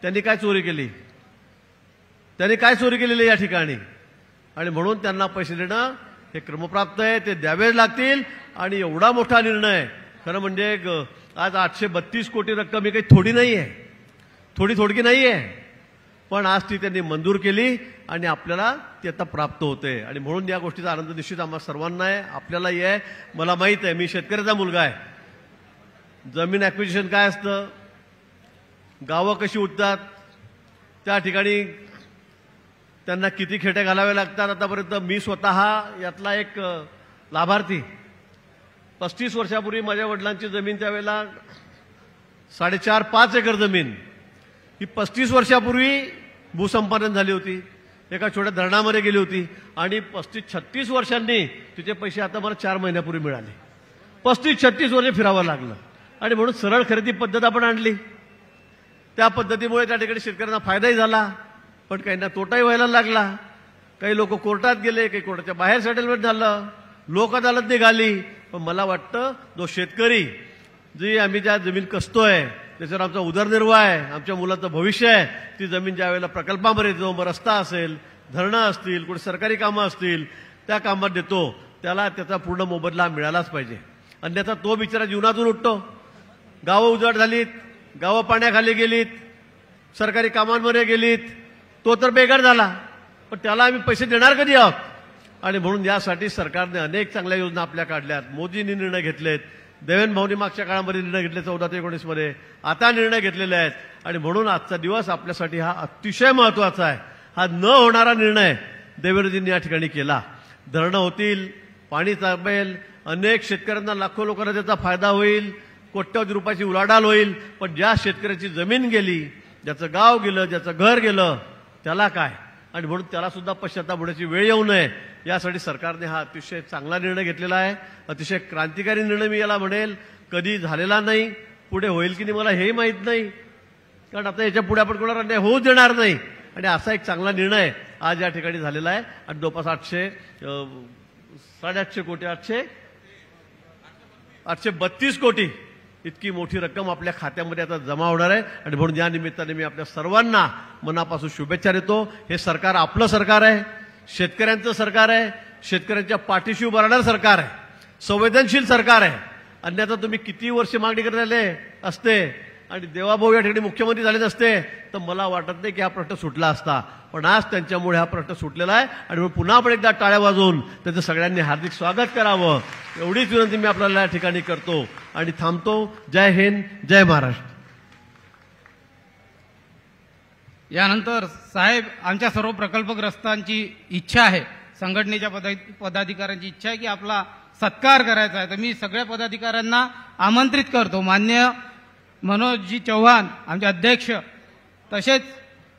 त्यांनी काय चोरी केली? त्यांनी काय चोरी केलेली या ठिकाणी? आणि म्हणून त्यांना पैसे देणं हे क्रमप्राप्त आहे, ते द्यावेच लागतील. आणि एवढा मोठा निर्णय, खरं म्हणजे आज 832 कोटी रक्कम ही काही थोडी नाही आहे, थोडकी नाही आहे, पण आज ती त्यांनी मंजूर केली आणि आपल्याला ती आता प्राप्त होते. आणि म्हणून या गोष्टीचा आनंद निश्चित आम्हाला सर्वांना आहे, आपल्यालाही आहे. मला माहित आहे, मी शेतकऱ्याचा मुलगा आहे. जमीन ॲक्विजिशन काय असतं, गावं कशी उठतात, त्या ठिकाणी त्यांना किती खेटे घालावे लागतात. आतापर्यंत मी स्वतः यातला एक लाभार्थी. 35 वर्षापूर्वी माझ्या वडिलांची जमीन त्यावेळेला 4.5-5 एकर जमीन ही 35 वर्षापूर्वी भूसंपादन झाली होती, एका छोट्या धरणामध्ये गेली होती आणि 35-36 वर्षांनी तिचे पैसे आता मला 4 महिन्यापूर्वी मिळाले. 35-36 वर्ष फिरावं लागलं आणि म्हणून सरळ खरेदी पद्धत आपण आणली. त्या पद्धतीमुळे त्या ठिकाणी शेतकऱ्यांना फायदाही झाला, पण काहींना तोटाही व्हायला लागला. काही लोक कोर्टात गेले, काही कोर्टाच्या बाहेर सेटलमेंट झालं, लोक अदालत निघाली. पण मला वाटतं जो शेतकरी जी आम्ही ज्या जमीन कसतोय त्याच्यावर आमचा उदरनिर्वाह आहे, आमच्या मुलांचं भविष्य आहे, ती जमीन ज्या वेळेला प्रकल्पामध्ये जो रस्ता असेल, धरणं असतील, कुठे सरकारी कामं असतील, त्या कामात देतो त्याला त्याचा पूर्ण मोबदला मिळालाच पाहिजे. अन्यथा तो बिचारा जीवनातून उठतो. गावं उजाड झालीत, गावं पाण्याखाली गेलीत, सरकारी कामांमध्ये गेलीत, तो तर बेकार झाला. पण त्याला आम्ही पैसे देणार कधी आहोत? आणि म्हणून यासाठी सरकारने अनेक चांगल्या योजना आपल्या काढल्यात. मोदींनी निर्णय घेतलेत, देवेंद्र भाऊंनी मागच्या काळामध्ये निर्णय घेतले 14 ते 19 मध्ये, आता निर्णय घेतलेले आहेत. आणि म्हणून आजचा दिवस आपल्यासाठी हा अतिशय महत्वाचा आहे. हा न होणारा निर्णय देवेंद्रजींनी या ठिकाणी केला. धरणं होतील, पाणी तापेल, अनेक शेतकऱ्यांना, लाखो लोकांना त्याचा फायदा होईल, कोट्यवधी रुपयाची उलाढाल होईल. पण ज्या शेतकऱ्याची जमीन गेली, ज्याचं गाव गेलं, ज्याचं घर गेलं, त्याला काय? आणि म्हणून त्याला सुद्धा पश्चाताप होण्याची वेळ येऊ नये यासाठी सरकारने हा अतिशय चांगला निर्णय घेतलेला आहे. अतिशय क्रांतिकारी निर्णय मी याला म्हणेल. कधी झालेला नाही, पुढे होईल की नाही मला हेही माहीत नाही, कारण आता याच्या पुढे आपण कोणाला अन्याय होऊच देणार नाही. आणि असा एक चांगला निर्णय आज या ठिकाणी झालेला आहे. आणि जवळपास 800 कोटी 832 कोटी इतकी मोठी रक्कम आपल्या खात्यामध्ये आता जमा होणार आहे. आणि म्हणून या निमित्ताने मी आपल्या सर्वांना मनापासून शुभेच्छा देतो. हे सरकार आपलं सरकार आहे, शेतकऱ्यांचं सरकार आहे, शेतकऱ्यांच्या पाठीशी उभं राहणारं सरकार आहे, संवेदनशील सरकार आहे. अन्यथा तुम्ही किती वर्ष मागणी करत आले असते आणि देवाभाऊ या ठिकाणी मुख्यमंत्री झाले नसते तर मला वाटत नाही की हा प्रश्न सुटला असता. पण आज त्यांच्यामुळे हा प्रश्न सुटलेला आहे. आणि म्हणून पुन्हा आपण एकदा टाळ्या वाजवून त्याचं सगळ्यांनी हार्दिक स्वागत करावं एवढीच विनंती मी आपल्याला या ठिकाणी करतो आणि थांबतो. जय हिंद, जय महाराष्ट्र. यानंतर साहेब, आमच्या सर्व प्रकल्पग्रस्तांची इच्छा आहे, संघटनेच्या पदाधिकाऱ्यांची इच्छा आहे की आपला सत्कार करायचा आहे. तर मी सगळ्या पदाधिकाऱ्यांना आमंत्रित करतो. मान्य मनोजजी चव्हाण आमचे अध्यक्ष, तसेच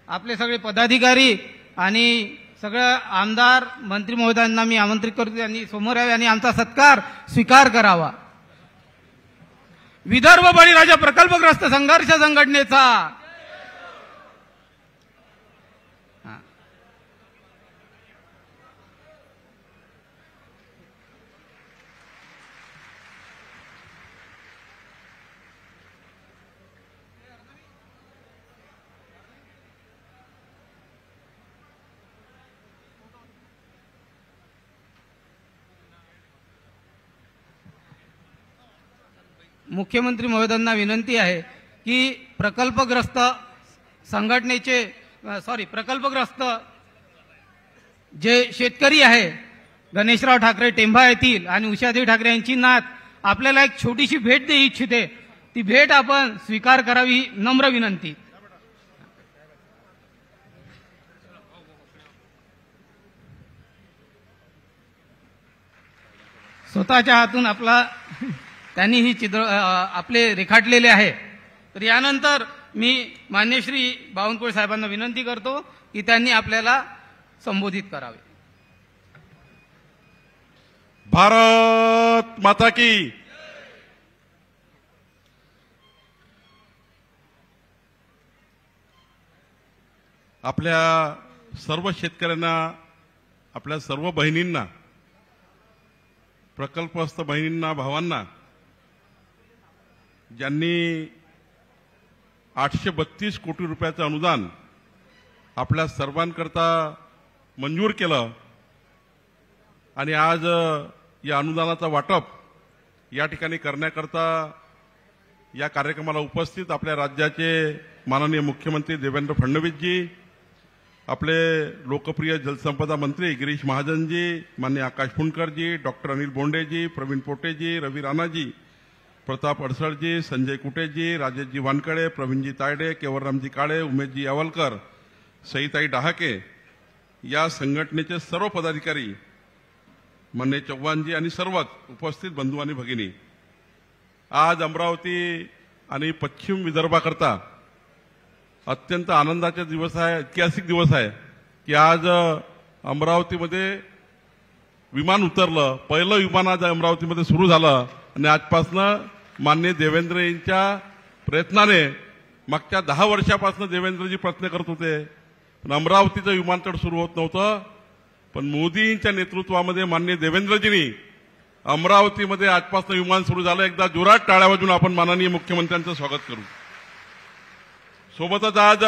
आपले सगळे पदाधिकारी आणि सगळ्या आमदार मंत्री महोदयांना मी आमंत्रित करतो. त्यांनी समोर यावे आणि आमचा सत्कार स्वीकार करावा. विदर्भ बळीराजा प्रकल्पग्रस्त संघर्ष संघटनेचा मुख्यमंत्री महोदयांना विनंती आहे की प्रकल्पग्रस्त जे शेतकरी आहे गणेशराव ठाकरे टेंभा येथील आणि उषादेवी ठाकरे यांची नात आपल्याला एक छोटीशी भेट देऊ इच्छिते. ती भेट आपण स्वीकार करावी, नम्र विनंती. स्वतःच्या हातून त्यांनी ही चित्र आपले रेखाटलेले आहे. तर यानंतर मी मान्य श्री बावनकुळे साहेबांना विनंती करतो की त्यांनी आपल्याला संबोधित करावे. भारत माता की. आपल्या सर्व शेतकऱ्यांना, आपल्या सर्व बहिणींना, प्रकल्पग्रस्त बहिणींना, भावांना, ज्यांनी 832 कोटी रुपयाचं अनुदान आपल्या सर्वांकरता मंजूर केलं आणि आज या अनुदानाचा वाटप या ठिकाणी करण्याकरता या कार्यक्रमाला उपस्थित आपल्या राज्याचे माननीय मुख्यमंत्री देवेंद्र फडणवीसजी, आपले लोकप्रिय जलसंपदा मंत्री गिरीश महाजनजी, माननीय आकाश फुंडकरजी, डॉक्टर अनिल बोंडेजी, प्रवीण पोटेजी, रवी राणाजी प्रताप अडसळजी, संजय कुटेजी, राजेशजी वानकडे, प्रवीणजी तायडे, केवलरामजी काळे, उमेशजी यावलकर, सईताई डहाके या संघटनेचे सर्व पदाधिकारी, माननीय चव्हाणजी आणि सर्वच उपस्थित बंधू आणि भगिनी, आज अमरावती आणि पश्चिम विदर्भाकरता अत्यंत आनंदाचा दिवस आहे, ऐतिहासिक दिवस आहे की आज अमरावतीमध्ये विमान उतरलं. पहिलं विमान आज अमरावतीमध्ये सुरू झालं आणि आजपासनं माननीय देवेंद्र यांच्या प्रयत्नाने मागच्या 10 वर्षापासून देवेंद्रजी प्रयत्न करत होते, पण अमरावतीचं विमानतळ सुरू होत नव्हतं. पण मोदींच्या नेतृत्वामध्ये माननीय देवेंद्रजींनी अमरावतीमध्ये आजपासून विमान सुरू झालं. एकदा जोरात टाळ्या वाजवून आपण माननीय मुख्यमंत्र्यांचं स्वागत करू. सोबतच आज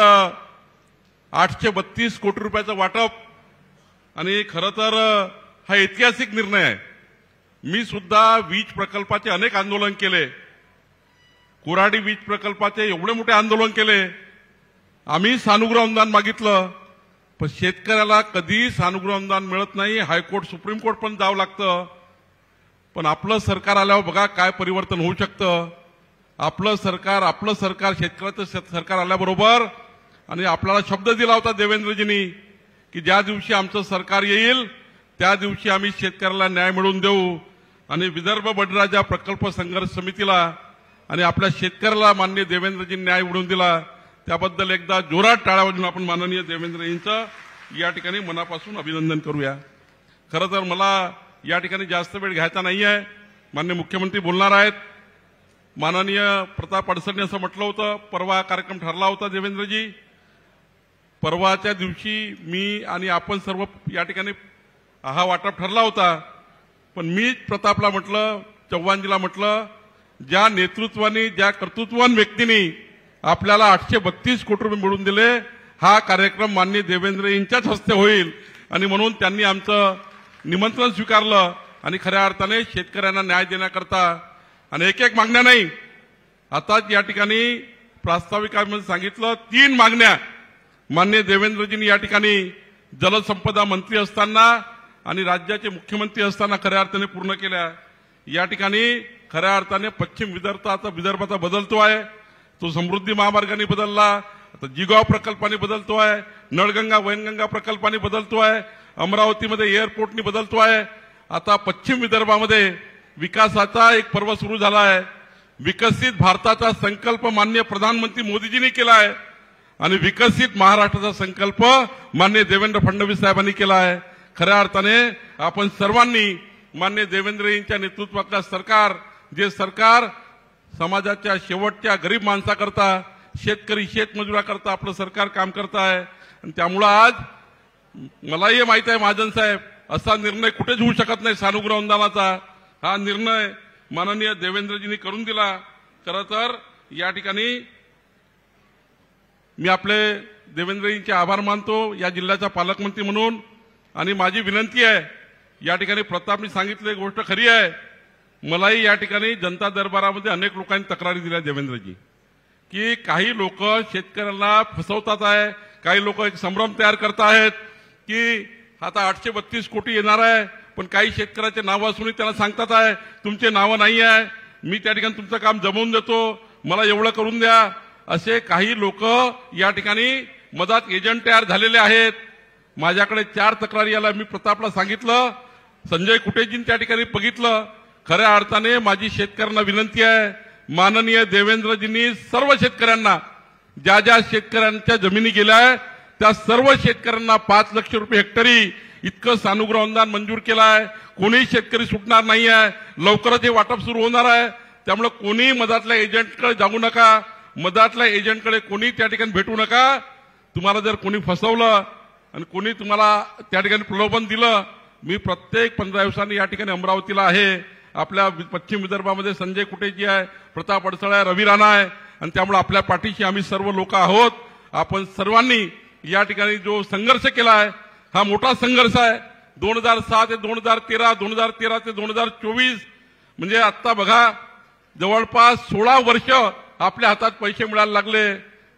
832 कोटी रुपयाचं वाटप आणि खरं तर हा ऐतिहासिक निर्णय आहे. मी सुद्धा वीज प्रकल्पाचे अनेक आंदोलन केले, कोराडी वीज प्रकल्पाचे एवढे मोठे आंदोलन केले. आम्ही सानुग्रह अनुदान मागितलं, पण शेतकऱ्याला कधी सानुग्रह अनुदान मिळत नाही. हायकोर्ट, सुप्रीम कोर्ट पण जावं लागतं. पण आपलं सरकार आल्यावर बघा काय परिवर्तन होऊ शकतं. आपलं सरकार शेतकऱ्याचं सरकार आल्याबरोबर, आणि आपल्याला शब्द दिला होता देवेंद्रजींनी की ज्या दिवशी आमचं सरकार येईल त्या दिवशी आम्ही शेतकऱ्याला न्याय मिळवून देऊ. आणि विदर्भ बळीराजा प्रकल्प संघर्ष समितीला आणि आपल्या शेतकऱ्याला माननीय देवेंद्रजींनी न्याय मिळवून दिला. त्याबद्दल एकदा जोरात टाळ्या वाजवून आपण माननीय देवेंद्रजींचं या ठिकाणी मनापासून अभिनंदन करूया. खरं तर मला या ठिकाणी जास्त वेळ घ्यायचा नाही आहे. माननीय मुख्यमंत्री बोलणार आहेत. माननीय प्रताप अडसळने असं म्हटलं होतं, परवा कार्यक्रम ठरला होता देवेंद्रजी, परवाच्या दिवशी मी आणि आपण सर्व या ठिकाणी हा वाटप ठरला होता. पण मी प्रतापला म्हटलं, चव्हाणजीला म्हटलं, ज्या नेतृत्वाने, ज्या कर्तृत्ववान व्यक्तींनी आपल्याला 832 कोटी रुपये मिळवून दिले, हा कार्यक्रम माननीय देवेंद्र यांच्याच हस्ते होईल. आणि म्हणून त्यांनी आमचं निमंत्रण स्वीकारलं आणि खऱ्या अर्थाने शेतकऱ्यांना न्याय देण्याकरता आणि एक मागण्या नाही, आताच या ठिकाणी प्रास्ताविकामध्ये सांगितलं 3 मागण्या माननीय देवेंद्रजींनी या ठिकाणी जलसंपदा मंत्री असताना आणि राज्याचे मुख्यमंत्री असताना खऱ्या अर्थाने पूर्ण केल्या. या ठिकाणी खऱ्या अर्थाने पश्चिम विदर्भाचा बदलतो आहे. तो समृद्धी महामार्गाने बदलला, आता जिगाव प्रकल्पाने बदलतो आहे, नळगंगा वैनगंगा प्रकल्पाने बदलतो आहे, अमरावतीमध्ये एअरपोर्टने बदलतो आहे. आता पश्चिम विदर्भामध्ये विकासाचा एक पर्व सुरू झाला आहे. विकसित भारताचा संकल्प माननीय प्रधानमंत्री मोदीजींनी केला आहे आणि विकसित महाराष्ट्राचा संकल्प माननीय देवेंद्र फडणवीस साहेबांनी केला आहे. खऱ्या अर्थाने आपण सर्वांनी माननीय देवेंद्र यांच्या नेतृत्वातलं सरकार, जे सरकार समाजाच्या शेवटच्या गरीब माणसाकरता, शेतकरी शेतमजुराकरता आपलं सरकार काम करत आहे. आणि त्यामुळं आज मलाही माहित आहे महाजन साहेब, असा निर्णय कुठेच होऊ शकत नाही सानुग्रह अनुदानाचा. हा निर्णय माननीय देवेंद्रजींनी करून दिला. खरं तर या ठिकाणी मी आपले देवेंद्रजींचे आभार मानतो या जिल्ह्याचा पालकमंत्री म्हणून. आणि माझी विनंती आहे, या ठिकाणी प्रतापनी सांगितले गोष्ट खरी आहे. मलाही या ठिकाणी जनता दरबारामध्ये अनेक लोकांनी तक्रारी दिल्या देवेंद्रजी, की काही लोक शेतकऱ्यांना फसवतात आहे, काही लोक एक संभ्रम तयार करत आहेत की आता 832 कोटी येणार आहे, पण काही शेतकऱ्याचे नावं असूनही त्यांना सांगतात आहे तुमचे नावं नाही आहे, मी त्या ठिकाणी तुमचं काम जमवून देतो, मला एवढं करून द्या. असे काही लोक या ठिकाणी मधात एजंट तयार झालेले आहेत. माझ्याकडे 4 तक्रारी आल्या. मी प्रतापला सांगितलं, संजय कुटेजींनी त्या ठिकाणी बघितलं. खऱ्या अर्थाने माझी शेतकऱ्यांना विनंती आहे, माननीय देवेंद्रजींनी सर्व शेतकऱ्यांना, ज्या ज्या शेतकऱ्यांच्या जमिनी गेल्या आहेत त्या सर्व शेतकऱ्यांना 5 लाख रुपये हेक्टरी इतकं सानुग्रह अनुदान मंजूर केलं आहे. कोणीही शेतकरी सुटणार नाही आहे. लवकरच हे वाटप सुरू होणार आहे. त्यामुळे कोणी मधातल्या एजंटकडे जाऊ नका, मधातल्या एजंटकडे कोणी त्या ठिकाणी भेटू नका. तुम्हाला जर कोणी फसवलं आणि कोणी तुम्हाला त्या ठिकाणी प्रलोभन दिलं, मी प्रत्येक 15 दिवसांनी या ठिकाणी अमरावतीला आहे. आपल्या पश्चिम विदर्भामध्ये संजय कुटेजी आहे, प्रताप अडसळ आहे, रवी राणा आहे, आणि त्यामुळे आपल्या पाठीशी आम्ही सर्व लोक आहोत. आपण सर्वांनी या ठिकाणी जो संघर्ष केला आहे हा मोठा संघर्ष आहे. 2007 ते 2013, 2013 ते 2024 म्हणजे आता बघा जवळपास 16 वर्ष आपल्या हातात पैसे मिळायला लागले.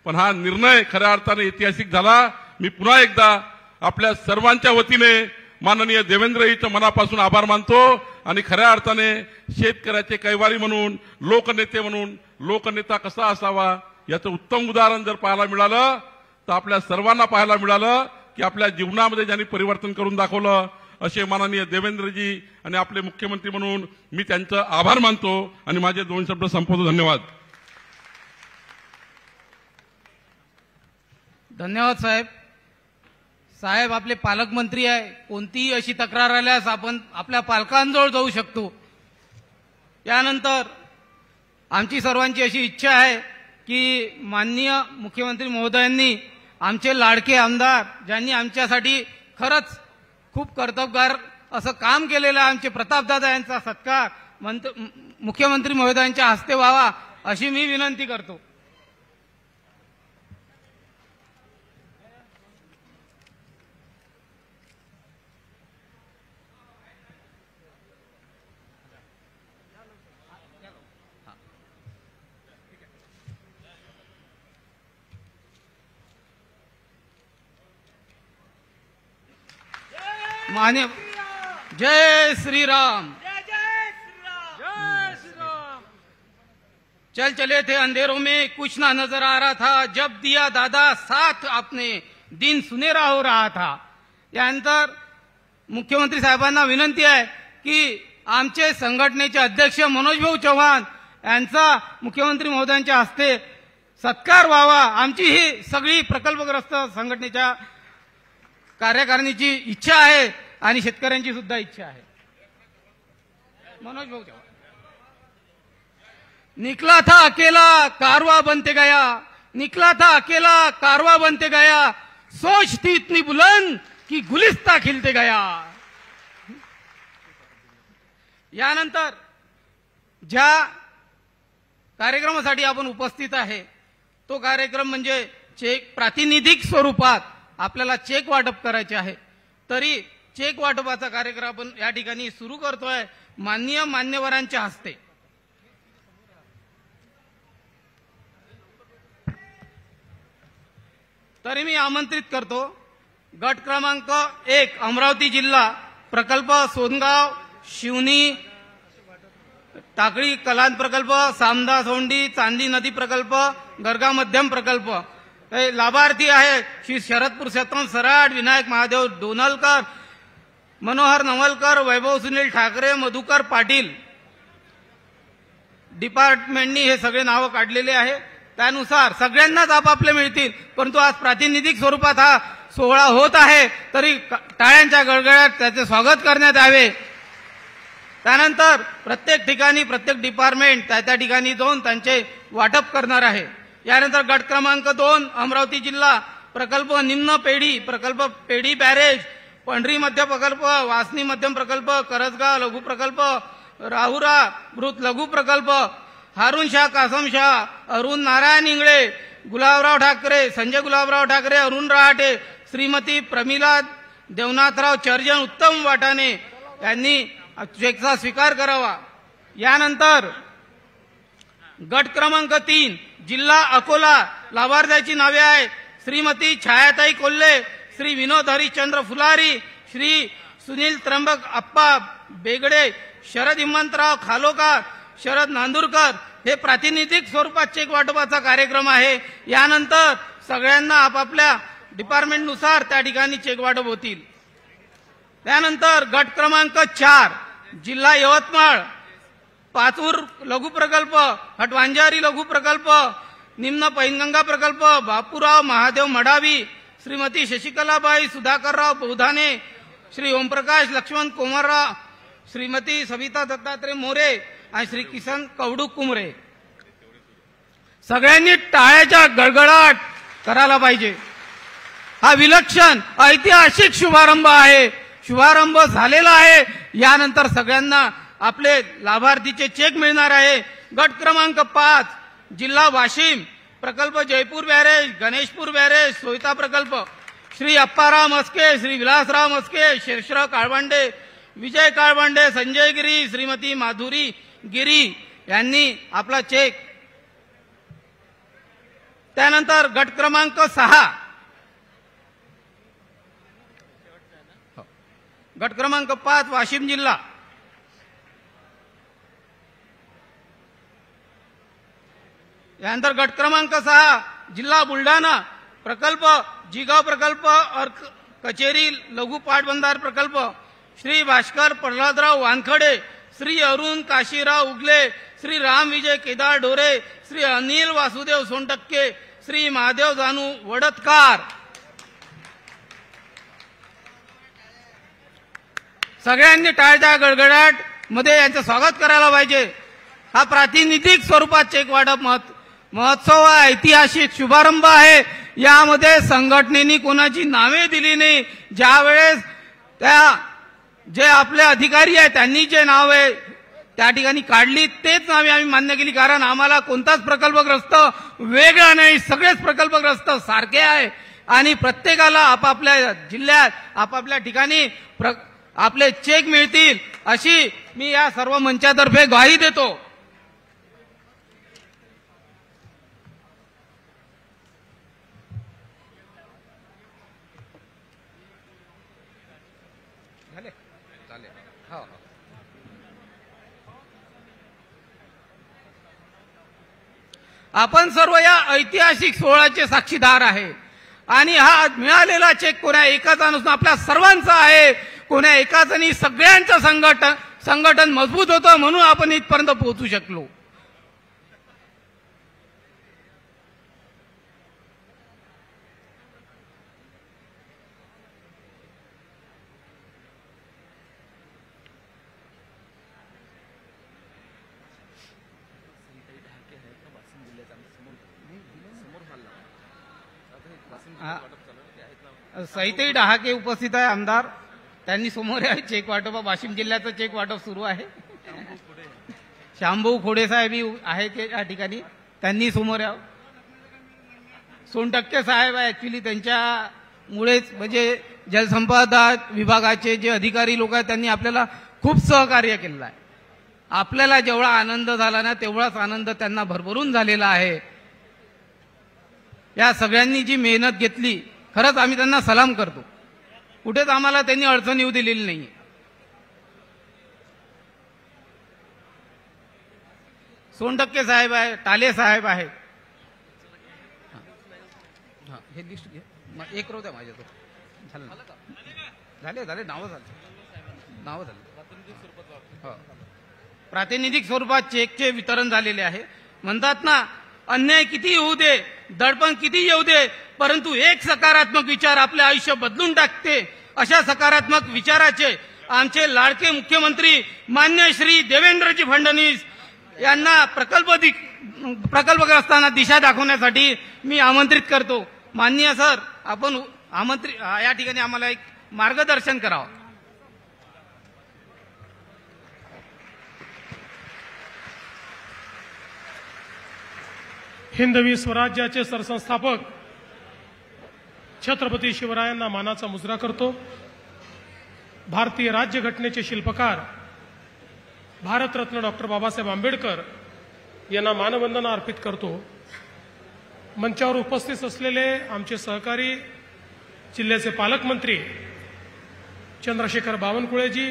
पण हा निर्णय खऱ्या अर्थाने ऐतिहासिक झाला. मी पुन्हा एकदा आपल्या सर्वांच्या वतीने माननीय देवेंद्रजींचं मनापासून आभार मानतो आणि खऱ्या अर्थाने शेतकऱ्याचे कैवारी म्हणून, लोकनेते म्हणून लोकनेता कसा असावा याचं उत्तम उदाहरण जर पाहायला मिळालं तर आपल्या सर्वांना पाहायला मिळालं की आपल्या जीवनामध्ये ज्यांनी परिवर्तन करून दाखवलं असे माननीय देवेंद्रजी आणि आपले मुख्यमंत्री म्हणून मी त्यांचं आभार मानतो आणि माझे 2 शब्द संपवतो. धन्यवाद. धन्यवाद साहेब. साहेब आपले पालकमंत्री आहे, कोणतीही अशी तक्रार आल्यास आपण आपल्या पालकांजवळ जाऊ शकतो. यानंतर आमची सर्वांची अशी इच्छा आहे की माननीय मुख्यमंत्री महोदयांनी आमचे लाडके आमदार ज्यांनी आमच्यासाठी खरंच खूप कर्तबगार असं काम केलेलं आहे, आमचे प्रतापदादा यांचा सत्कार मुख्यमंत्री महोदयांच्या हस्ते व्हावा अशी मी विनंती करतो. मान्य जय श्री राम. चल चले थे अंधेरों में कुछ ना नजर आ रहा था, जब दिया दादा साथ आपने दिन सुनेरा हो रहा था. यानंतर मुख्यमंत्री साहेबांना विनंती आहे की आमचे संघटनेचे अध्यक्ष मनोज भाऊ चव्हाण यांचा मुख्यमंत्री महोदयांच्या हस्ते सत्कार व्हावा. आमची ही सगळी प्रकल्पग्रस्त संघटनेच्या कार्यकारिणीची इच्छा आहे आणि शेतकऱ्यांची सुद्धा इच्छा आहे. मनोज भाऊ चव्हाण. निकला था अकेला कारवा बनते गया, निकला था अकेला कारवा बनते गया, सोच थी इतनी बुलंद की गुलिस्ता खिलते गया. यानंतर ज्या कार्यक्रमासाठी आपण उपस्थित आहे तो कार्यक्रम म्हणजे चेक प्रातिनिधिक स्वरूपात आपल्याला चेक वाटप करायचे आहे. तरी चेक वाटपाचा कार्यक्रम आपण या ठिकाणी सुरू करतोय माननीय मान्यवरांच्या हस्ते. तरी मी आमंत्रित करतो गट क्रमांक 1 अमरावती जिल्हा प्रकल्प सोनगाव, शिवनी, टाकळी कलान प्रकल्प, सामदा सोंडी, चांदी नदी प्रकल्प, गरगा मध्यम प्रकल्प. लाभार्थी आहे श्री शरद पुरुषोत्तम सराड, विनायक महादेव डोनलकर, मनोहर नवलकर, वैभव सुनील ठाकरे, मधुकर पाटील. डिपार्टमेंटनी हे सगळे नावं काढलेले आहे. त्यानुसार सगळ्यांनाच आपापले मिळतील, परंतु आज प्रातिनिधिक स्वरूपात हा सोहळा होत आहे तरी टाळ्यांच्या गडगडाट त्याचे स्वागत करण्यात यावे. त्यानंतर प्रत्येक ठिकाणी प्रत्येक डिपार्टमेंट त्या ठिकाणी जाऊन त्यांचे वाटप करणार आहे. यानंतर गट क्रमांक 2 अमरावती जिल्हा प्रकल्प निम्न पेढी प्रकल्प, पेढी बॅरेज, पंढरी मध्य प्रकल्प, वासनी मध्यम प्रकल्प, करजगाव लघु प्रकल्प, राहुरा मृत लघु प्रकल्प, हारून शाह, कासम शाह, अरुण नारायण इंगळे, गुलाबराव ठाकरे, संजय गुलाबराव ठाकरे, अरुण रहाटे, श्रीमती प्रमिला देवनाथराव चर्जन, उत्तम वाटाणे यांनी चेकचा स्वीकार करावा. यानंतर गट क्रमांक 3 जिल्हा अकोला लाभार्थ्याची नावे आहे श्रीमती छायाताई कोल्हे, श्री विनोद हरिश्चंद्र फुलारी, श्री सुनील त्र्यंबक अप्पा बेगडे, शरद हिमंतराव खालोकार, शरद नांदुरकर. हे प्रातिनिधिक स्वरूपात चेक वाटपाचा कार्यक्रम आहे. यानंतर सगळ्यांना आपापल्या डिपार्टमेंटनुसार त्या ठिकाणी चेक वाटप होतील. त्यानंतर गट क्रमांक 4 जिल्हा यवतमाळ पाचूर लघु प्रकल्प, हटवांजारी लघु प्रकल्प, निम्न पैनगंगा प्रकल्प, बापूराव महादेव मडावी, श्रीमती शशिकलाबाई सुधाकरराव बौधाने, श्री ओमप्रकाश लक्ष्मण कोमरराव, श्रीमती सविता दत्तात्रय मोरे आणि श्री किसन कवडू कुमरे. सगळ्यांनी टाळ्याच्या गडगडाट करायला पाहिजे. हा विलक्षण ऐतिहासिक शुभारंभ आहे. शुभारंभ झालेला आहे. यानंतर सगळ्यांना आपले लाभार्थीचे चेक मिळणार आहे. गट क्रमांक 5 जिल्हा वाशिम प्रकल्प जयपूर बॅरेज, गणेशपूर बॅरेज, सोयता प्रकल्प, श्री अप्पाराव मस्के, श्री विलासराव मस्के, शेषराव काळबांडे, विजय काळबांडे, संजय गिरी, श्रीमती माधुरी गिरी यांनी आपला चेक. त्यानंतर गट क्रमांक 6 गट क्रमांक 5 वाशिम जिल्हा यानंतर गट क्रमांक 6 जिल्हा बुलढाणा प्रकल्प जिगाव प्रकल्प अर्क कचेरी लघु पाटबंधार प्रकल्प श्री भास्कर प्रल्हादराव वानखडे, श्री अरुण काशीराव उगले, श्री राम विजय केदार डोरे, श्री अनिल वासुदेव सोनटक्के, श्री महादेव जानू वडतकार. सगळ्यांनी टाळ्या गडगडाट मध्ये यांचं स्वागत करायला पाहिजे. हा प्रातिनिधिक स्वरूपात चेक वाटप महोत्सव हा ऐतिहासिक शुभारंभ आहे. यामध्ये संघटनेनी कोणाची नावे दिली नाही. ज्यावेळेस जे आपले अधिकारी आहेत त्यांनी जे नावे त्या ठिकाणी काढली तेच नावे आम्ही मान्य केली, कारण आम्हाला कोणताच प्रकल्पग्रस्त वेगळा नाही, सगळेच प्रकल्पग्रस्त सारखे आहे आणि प्रत्येकाला आपापल्या जिल्ह्यात आपापल्या ठिकाणी आपले चेक मिळतील अशी मी या सर्व मंचातर्फे ग्वाही देतो. आपण सर्व या ऐतिहासिक सोहळ्याचे साक्षीदार आहे आणि हा मिळालेला चेक कोणा एकाचा नसून आपल्या सर्वांचा आहे. कोणा एकाचं नाही, सगळ्यांचं संघटन मजबूत होतं म्हणून आपण इथपर्यंत पोहोचू शकलो. सहितही डहाके उपस्थित आहे आमदार, त्यांनी समोर आहे. चेक वाटप वाशिम जिल्ह्याचं चेक वाटप सुरू आहे. शांभाऊ खोडे साहेब आहे ते या ठिकाणी, त्यांनी समोर यावं. सोनटक्के साहेब आहे, ऍक्च्युली त्यांच्यामुळेच म्हणजे जलसंपदा विभागाचे जे अधिकारी लोक आहेत त्यांनी आपल्याला खूप सहकार्य केलेलं आहे. आपल्याला जेवढा आनंद झाला ना तेवढाच आनंद त्यांना भरभरून झालेला आहे. या सगळ्यांनी जी मेहनत घेतली खरंच आम्ही त्यांना सलाम करतो. कुठेच आम्हाला त्यांनी अडचण येऊ दिलेली नाही. सोनटक्के साहेब आहे, टाले साहेब आहेत. हे लिस्ट घे, एक रोज आहे माझ्या तो झाले नावं झाले. प्रातिनिधिक स्वरूपात चेकचे वितरण झालेले आहे. म्हणतात ना, अन्याय किती येऊ दे, दडपण किती येऊ दे, परंतु एक सकारात्मक विचार आपले आयुष्य बदलून टाकते. अशा सकारात्मक विचाराचे आमचे लाडके मुख्यमंत्री मान्य श्री देवेंद्रजी फडणवीस यांना प्रकल्पग्रस्तांना दिशा दाखवण्यासाठी मी आमंत्रित करतो. माननीय सर, आपण या ठिकाणी आम्हाला एक मार्गदर्शन करावं. हिंदवी स्वराज्याचे सरसंस्थापक छत्रपती शिवरायांना मानाचा मुजरा करतो. भारतीय राज्यघटनेचे शिल्पकार भारतरत्न डॉक्टर बाबासाहेब आंबेडकर यांना मानवंदना अर्पित करतो. मंचावर उपस्थित असलेले आमचे सहकारी जिल्ह्याचे पालकमंत्री चंद्रशेखर बावनकुळेजी,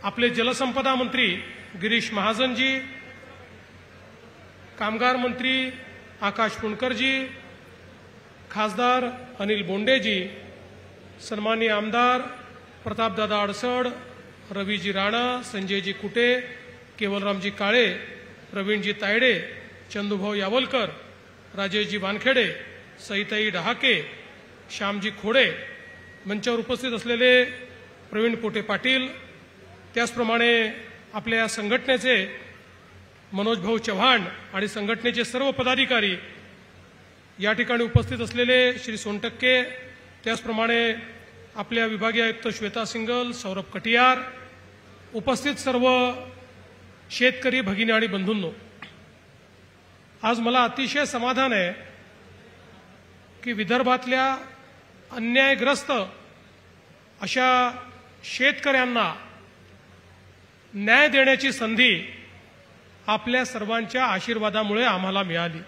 आपले जलसंपदा मंत्री गिरीश महाजनजी, कामगार मंत्री आकाश पुणकरजी, खासदार अनिल बोंडेजी, सन्माननीय आमदार प्रतापदादा अडसड, रवीजी राणा, संजयजी कुटे, केवलरामजी काळे, प्रवीणजी तायडे, चंदूभाऊ यावलकर, राजेशजी वानखेडे, सईताई डहाके, श्यामजी खोडे, मंचावर उपस्थित असलेले प्रवीण पोटे पाटील, त्याचप्रमाणे आपल्या या संघटनेचे मनोज भाऊ चव्हाण आणि संघटनेचे सर्व पदाधिकारी, या ठिकाणी उपस्थित असलेले श्री सोनटक्के, त्याचप्रमाणे आपल्या विभागीय आयुक्त श्वेता सिंगल, सौरभ कटियार, उपस्थित सर्व शेतकरी भगिनी आणि बंधूंनो, आज मला अतिशय समाधान आहे की विदर्भातल्या अन्यायग्रस्त अशा शेतकऱ्यांना न्याय देण्याची संधी आपल्या सर्वांच्या आशीर्वादामुळे आम्हाला मिळाली.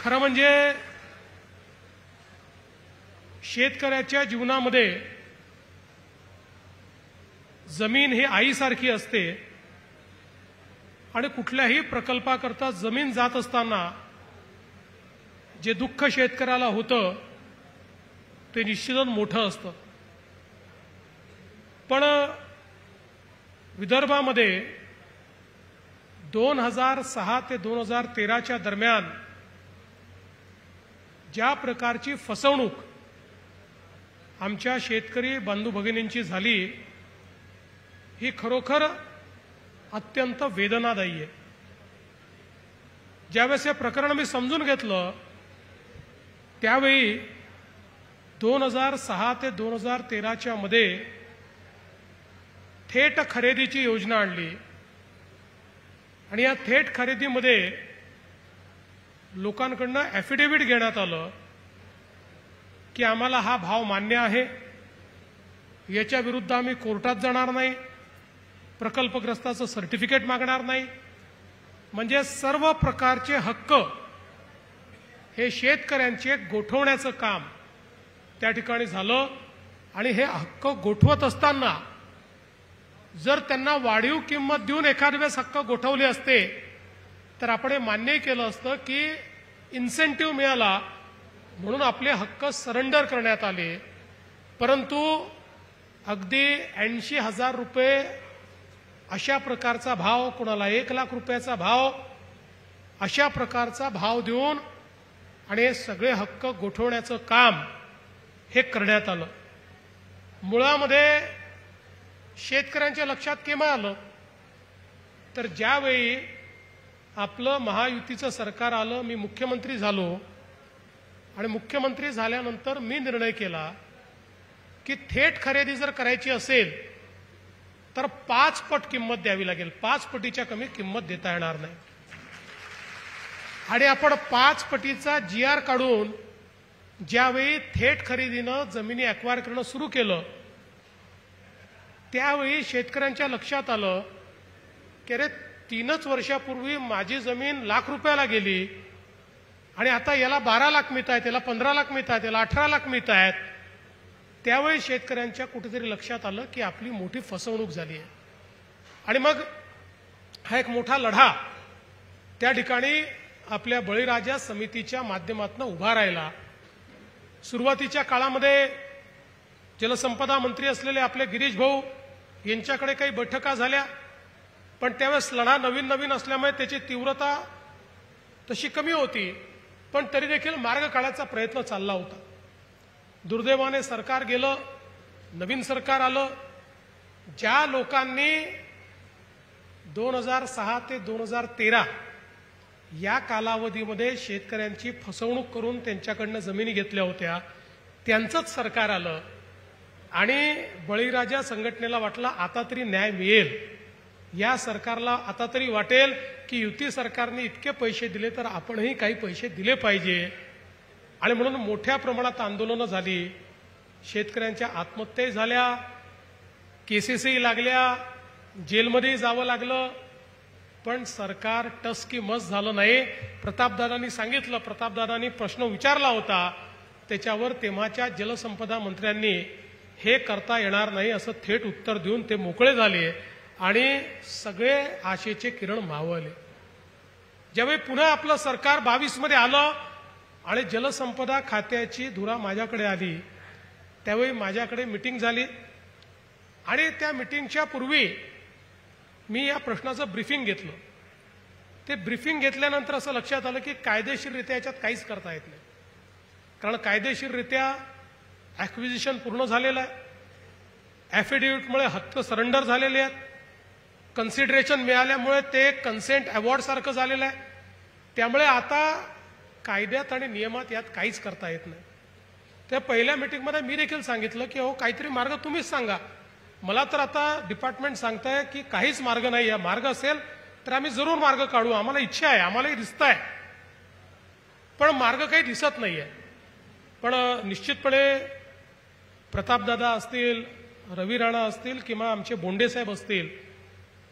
खरं म्हणजे शेतकऱ्याच्या जीवनामध्ये जमीन ही आईसारखी असते आणि कुठल्याही प्रकल्पाकरता जमीन जात असताना जे दुःख शेतकऱ्याला होतं ते निश्चितच मोठं असतं. पण विदर्भामध्ये 2006 ते 2013च्या दरम्यान ज्या प्रकारची फसवणूक आमच्या शेतकरी बंधू भगिनींची झाली ही खरोखर अत्यंत वेदनादायी आहे. ज्यावेळेस हे प्रकरण मी समजून घेतलं त्यावेळी 2006 ते 2013च्या मध्ये थेट खरेदीची योजना आणली आणि या थेट खरेदीमध्ये लोकांकडनं ॲफिडेव्हिट घेण्यात आलं की आम्हाला हा भाव मान्य आहे, याच्या विरुद्ध आम्ही कोर्टात जाणार नाही, प्रकल्पग्रस्ताचं सर्टिफिकेट मागणार नाही. म्हणजे सर्व प्रकारचे हक्क हे शेतकऱ्यांचे गोठवण्याचं काम त्या ठिकाणी झालं. आणि हे हक्क गोठवत असताना जर त्यांना वाढीव किंमत देऊन एखाद्या वेळेस हक्क गोठवले असते तर आपण हे मान्य केलं असतं की इन्सेंटिव्ह मिळाला म्हणून आपले हक्क सरेंडर करण्यात आले. परंतु अगदी 80,000 रुपये अशा प्रकारचा भाव, कोणाला 1,00,000 रुपयाचा भाव, अशा प्रकारचा भाव देऊन आणि हे सगळे हक्क गोठवण्याचं काम हे करण्यात आलं. मुळामध्ये शेतकऱ्यांच्या लक्षात केव्हा आलं तर ज्यावेळी आपलं महायुतीचं सरकार आलं, मी मुख्यमंत्री झालो आणि मुख्यमंत्री झाल्यानंतर मी निर्णय केला की थेट खरेदी जर करायची असेल तर 5 पट किंमत द्यावी लागेल, 5 पटीच्या कमी किंमत देता येणार नाही. आणि आपण 5 पटीचा GR काढून ज्यावेळी थेट खरेदीनं जमिनी ॲक्वायर करणं सुरू केलं त्यावेळी शेतकऱ्यांच्या लक्षात आलं की अरे 3च वर्षापूर्वी माझी जमीन लाख रुपयाला गेली आणि आता याला 12 लाख मिळत आहेत, याला 15 लाख मिळत आहेत, याला 18 लाख मिळत आहेत. त्यावेळी शेतकऱ्यांच्या कुठेतरी लक्षात आलं की आपली मोठी फसवणूक झाली आहे. आणि मग हा एक मोठा लढा त्या ठिकाणी आपल्या बळीराजा समितीच्या माध्यमातून उभा राहिला. सुरुवातीच्या काळामध्ये जलसंपदा मंत्री असलेले आपले गिरीश भाऊ यांच्याकडे काही बैठका झाल्या, पण त्यावेळेस लढा नवीन असल्यामुळे त्याची तीव्रता तशी कमी होती, पण तरी देखील मार्ग काढायचा प्रयत्न चालला होता. दुर्दैवाने सरकार गेलं, नवीन सरकार आलं. ज्या लोकांनी 2006 ते 2013 या कालावधीमध्ये शेतकऱ्यांची फसवणूक करून त्यांच्याकडनं जमिनी घेतल्या होत्या त्यांचंच सरकार आलं आणि बळीराजा संघटनेला वाटलं आता तरी न्याय मिळेल, या सरकारला आता तरी वाटेल की युती सरकारने इतके पैसे दिले तर आपणही काही पैसे दिले पाहिजे. आणि म्हणून मोठ्या प्रमाणात आंदोलनं झाली, शेतकऱ्यांच्या आत्महत्या झाल्या, केसेसही लागल्या, जेलमध्ये जावं लागलं, पण सरकार टस की मस झालं नाही. प्रतापदादांनी सांगितलं, प्रतापदादांनी प्रश्न विचारला होता त्याच्यावर तेव्हाच्या जलसंपदा मंत्र्यांनी हे करता येणार नाही असं थेट उत्तर देऊन ते मोकळे झाले आणि सगळे आशेचे किरण मावळले. ज्यावेळी पुन्हा आपलं सरकार 22 मध्ये आलं आणि जलसंपदा खात्याची धुरा माझ्याकडे आली त्यावेळी माझ्याकडे मीटिंग झाली आणि त्या मीटिंगच्या पूर्वी मी या प्रश्नाचं ब्रीफिंग घेतलं. ते ब्रीफिंग घेतल्यानंतर असं लक्षात आलं की कायदेशीररित्या याच्यात काहीच करता येत नाही, कारण कायदेशीररित्या ॲक्विजिशन पूर्ण झालेलं आहे, ॲफिडेव्हिटमुळे हक्क सरेंडर झालेले आहेत, कन्सिडरेशन मिळाल्यामुळे ते कन्सेंट अवॉर्ड सारखं झालेलं आहे. त्यामुळे आता कायद्यात आणि नियमात यात काहीच करता येत नाही. त्या पहिल्या मीटिंगमध्ये मी देखील सांगितलं की हो काहीतरी मार्ग तुम्हीच सांगा. मला तर आता डिपार्टमेंट सांगताय की काहीच मार्ग नाही आहे, मार्ग असेल तर आम्ही जरूर मार्ग काढू, आम्हाला इच्छा आहे, आम्हालाही दिसत आहे, पण मार्ग काही दिसत नाही आहे. पण निश्चितपणे प्रतापदादा असतील, रवी राणा असतील किंवा आमचे बोंडे साहेब असतील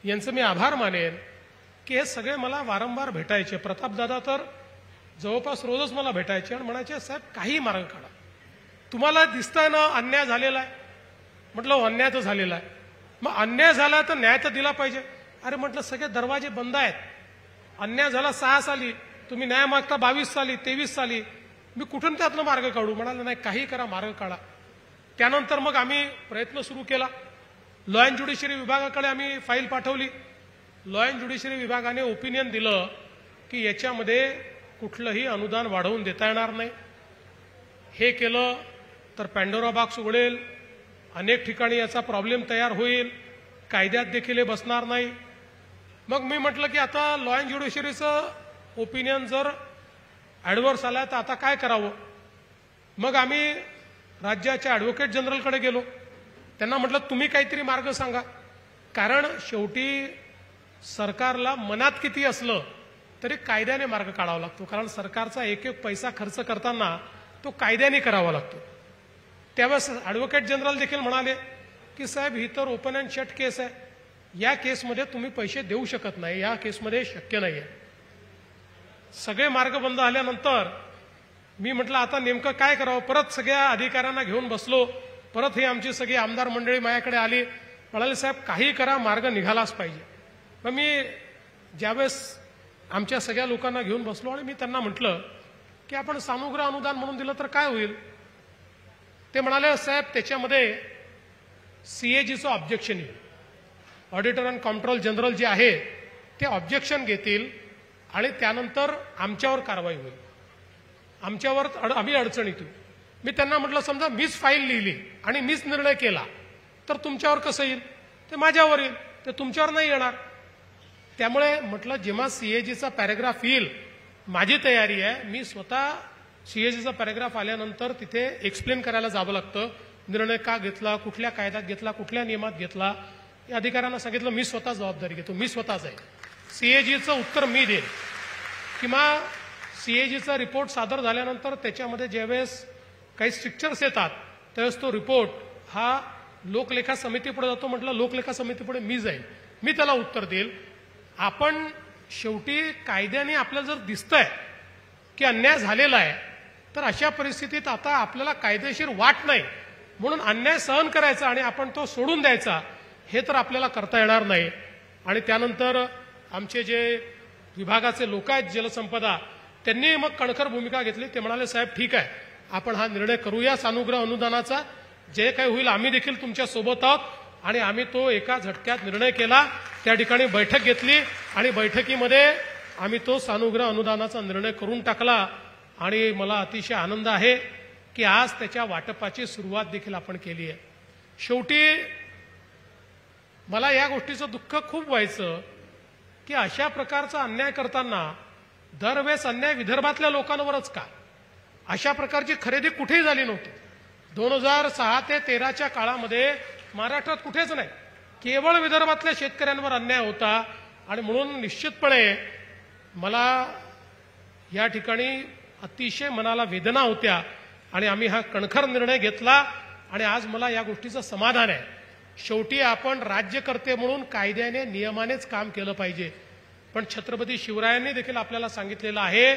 यांचं मी आभार मानेन की हे सगळे मला वारंवार भेटायचे. प्रतापदादा तर जवळपास रोजच मला भेटायचे आणि म्हणायचे साहेब काही मार्ग काढा, तुम्हाला दिसतंय ना अन्याय झालेला आहे. म्हटलं अन्याय तर झालेला आहे, मग अन्याय झाला तर न्याय तर दिला पाहिजे. अरे म्हटलं सगळे दरवाजे बंद आहेत, अन्याय झाला 6 साली, तुम्ही न्याय मागता 22 साली 23 साली, मी कुठून त्यातनं मार्ग काढू? म्हणाला नाही काही करा, मार्ग काढा. त्यानंतर मग आम्ही प्रयत्न सुरू केला. लॉ अँड ज्युडिशरी विभागाकडे आम्ही फाईल पाठवली. लॉ अँड ज्युडिशरी विभागाने ओपिनियन दिलं की याच्यामध्ये कुठलंही अनुदान वाढवून देता येणार नाही. हे केलं तर पॅन्डोरा बॉक्स उघडेल, अनेक ठिकाणी याचा प्रॉब्लेम तयार होईल, कायद्यात देखील हे बसणार नाही. मग मी म्हटलं की आता लॉ अँड ज्युडिशरीचं ओपिनियन जर ॲडव्हर्स आला तर आता काय करावं? मग आम्ही राज्याच्या ॲडव्होकेट जनरलकडे गेलो. त्यांना म्हटलं तुम्ही काहीतरी मार्ग सांगा, कारण शेवटी सरकारला मनात किती असलं तरी कायद्याने मार्ग काढावा लागतो, कारण सरकारचा एक एक पैसा खर्च करताना तो कायद्याने करावा लागतो. त्यावेळेस ॲडव्होकेट जनरल देखील म्हणाले की साहेब ही तर ओपन अँड शट केस आहे, या केसमध्ये तुम्ही पैसे देऊ शकत नाही, या केसमध्ये शक्य नाही आहे. सगळे मार्ग बंद झाल्यानंतर मी म्हटलं आता नेमकं काय करावं? परत सगळ्या अधिकाऱ्यांना घेऊन बसलो. परत हे आमची सगळी आमदार मंडळी माझ्याकडे आली, म्हणाले साहेब काही करा, मार्ग निघालाच पाहिजे. मग मी ज्यावेळेस आमच्या सगळ्या लोकांना घेऊन बसलो आणि मी त्यांना म्हटलं की आपण सानुग्रह अनुदान म्हणून दिलं तर काय होईल? ते म्हणाले साहेब त्याच्यामध्ये सीएजीचं ऑब्जेक्शन येईल, ऑडिटर अँड कॉम्प्ट्रोलर जनरल जे आहे ते ऑब्जेक्शन घेतील आणि त्यानंतर आमच्यावर कारवाई होईल, आमच्यावर आम्ही अडचणीत येऊ. मी त्यांना म्हटलं समजा मीच फाईल लिहिली आणि मीच निर्णय केला तर तुमच्यावर कसं येईल? ते माझ्यावर येईल, ते तुमच्यावर नाही येणार. त्यामुळे म्हटलं जेव्हा सीएजीचा पॅरेग्राफ येईल, माझी तयारी आहे, मी स्वतः सीएजीचा पॅरेग्राफ आल्यानंतर तिथे एक्सप्लेन करायला जावं लागतं, निर्णय का घेतला, कुठल्या कायद्यात घेतला, कुठल्या नियमात घेतला. या अधिकाऱ्यांना सांगितलं मी स्वतः जबाबदारी घेतो, मी स्वतःच आहे, सीएजीचं उत्तर मी देईन. किंवा सीएजीचा रिपोर्ट सादर झाल्यानंतर त्याच्यामध्ये ज्यावेळेस काही स्ट्रिक्चर्स येतात त्यावेळेस तो रिपोर्ट हा लोकलेखा समितीपुढे जातो. म्हटलं लोकलेखा समितीपुढे मी जाईल, मी त्याला उत्तर देईल. आपण शेवटी कायद्याने आपल्याला जर दिसतंय की अन्याय झालेला आहे तर अशा परिस्थितीत आता आपल्याला कायदेशीर वाट नाही, म्हणून अन्याय सहन करायचा आणि आपण तो सोडून द्यायचा हे तर आपल्याला करता येणार नाही. आणि त्यानंतर आमचे जे विभागाचे लोक आहेत जलसंपदा, त्यांनी मग कणखर भूमिका घेतली. ते म्हणाले साहेब ठीक आहे, आपण हा निर्णय करूया सानुग्रह अनुदानाचा, जे काही होईल आम्ही देखील तुमच्या सोबत आहोत. आणि आम्ही तो एका झटक्यात निर्णय केला. त्या ठिकाणी बैठक घेतली आणि बैठकीमध्ये आम्ही तो सानुग्रह अनुदानाचा निर्णय करून टाकला. आणि मला अतिशय आनंद आहे की आज त्याच्या वाटपाची सुरुवात देखील आपण केली आहे. शेवटी मला या गोष्टीचं दुःख खूप व्हायचं की अशा प्रकारचा अन्याय करताना दरवेळेस अन्याय विदर्भातल्या लोकांवरच का? अशा प्रकारची खरेदी कुठेही झाली नव्हती. 2006 ते 13च्या काळामध्ये महाराष्ट्रात कुठेच नाही, केवळ विदर्भातल्या शेतकऱ्यांवर अन्याय होता. आणि म्हणून निश्चितपणे मला या ठिकाणी अतिशय मनाला वेदना होत्या आणि आम्ही हा कणखर निर्णय घेतला. आणि आज मला या गोष्टीचं समाधान आहे. शेवटी आपण राज्यकर्ते म्हणून कायद्याने नियमानेच काम केलं पाहिजे. पण छत्रपती शिवरायांनी देखील आपल्याला सांगितलेलं आहे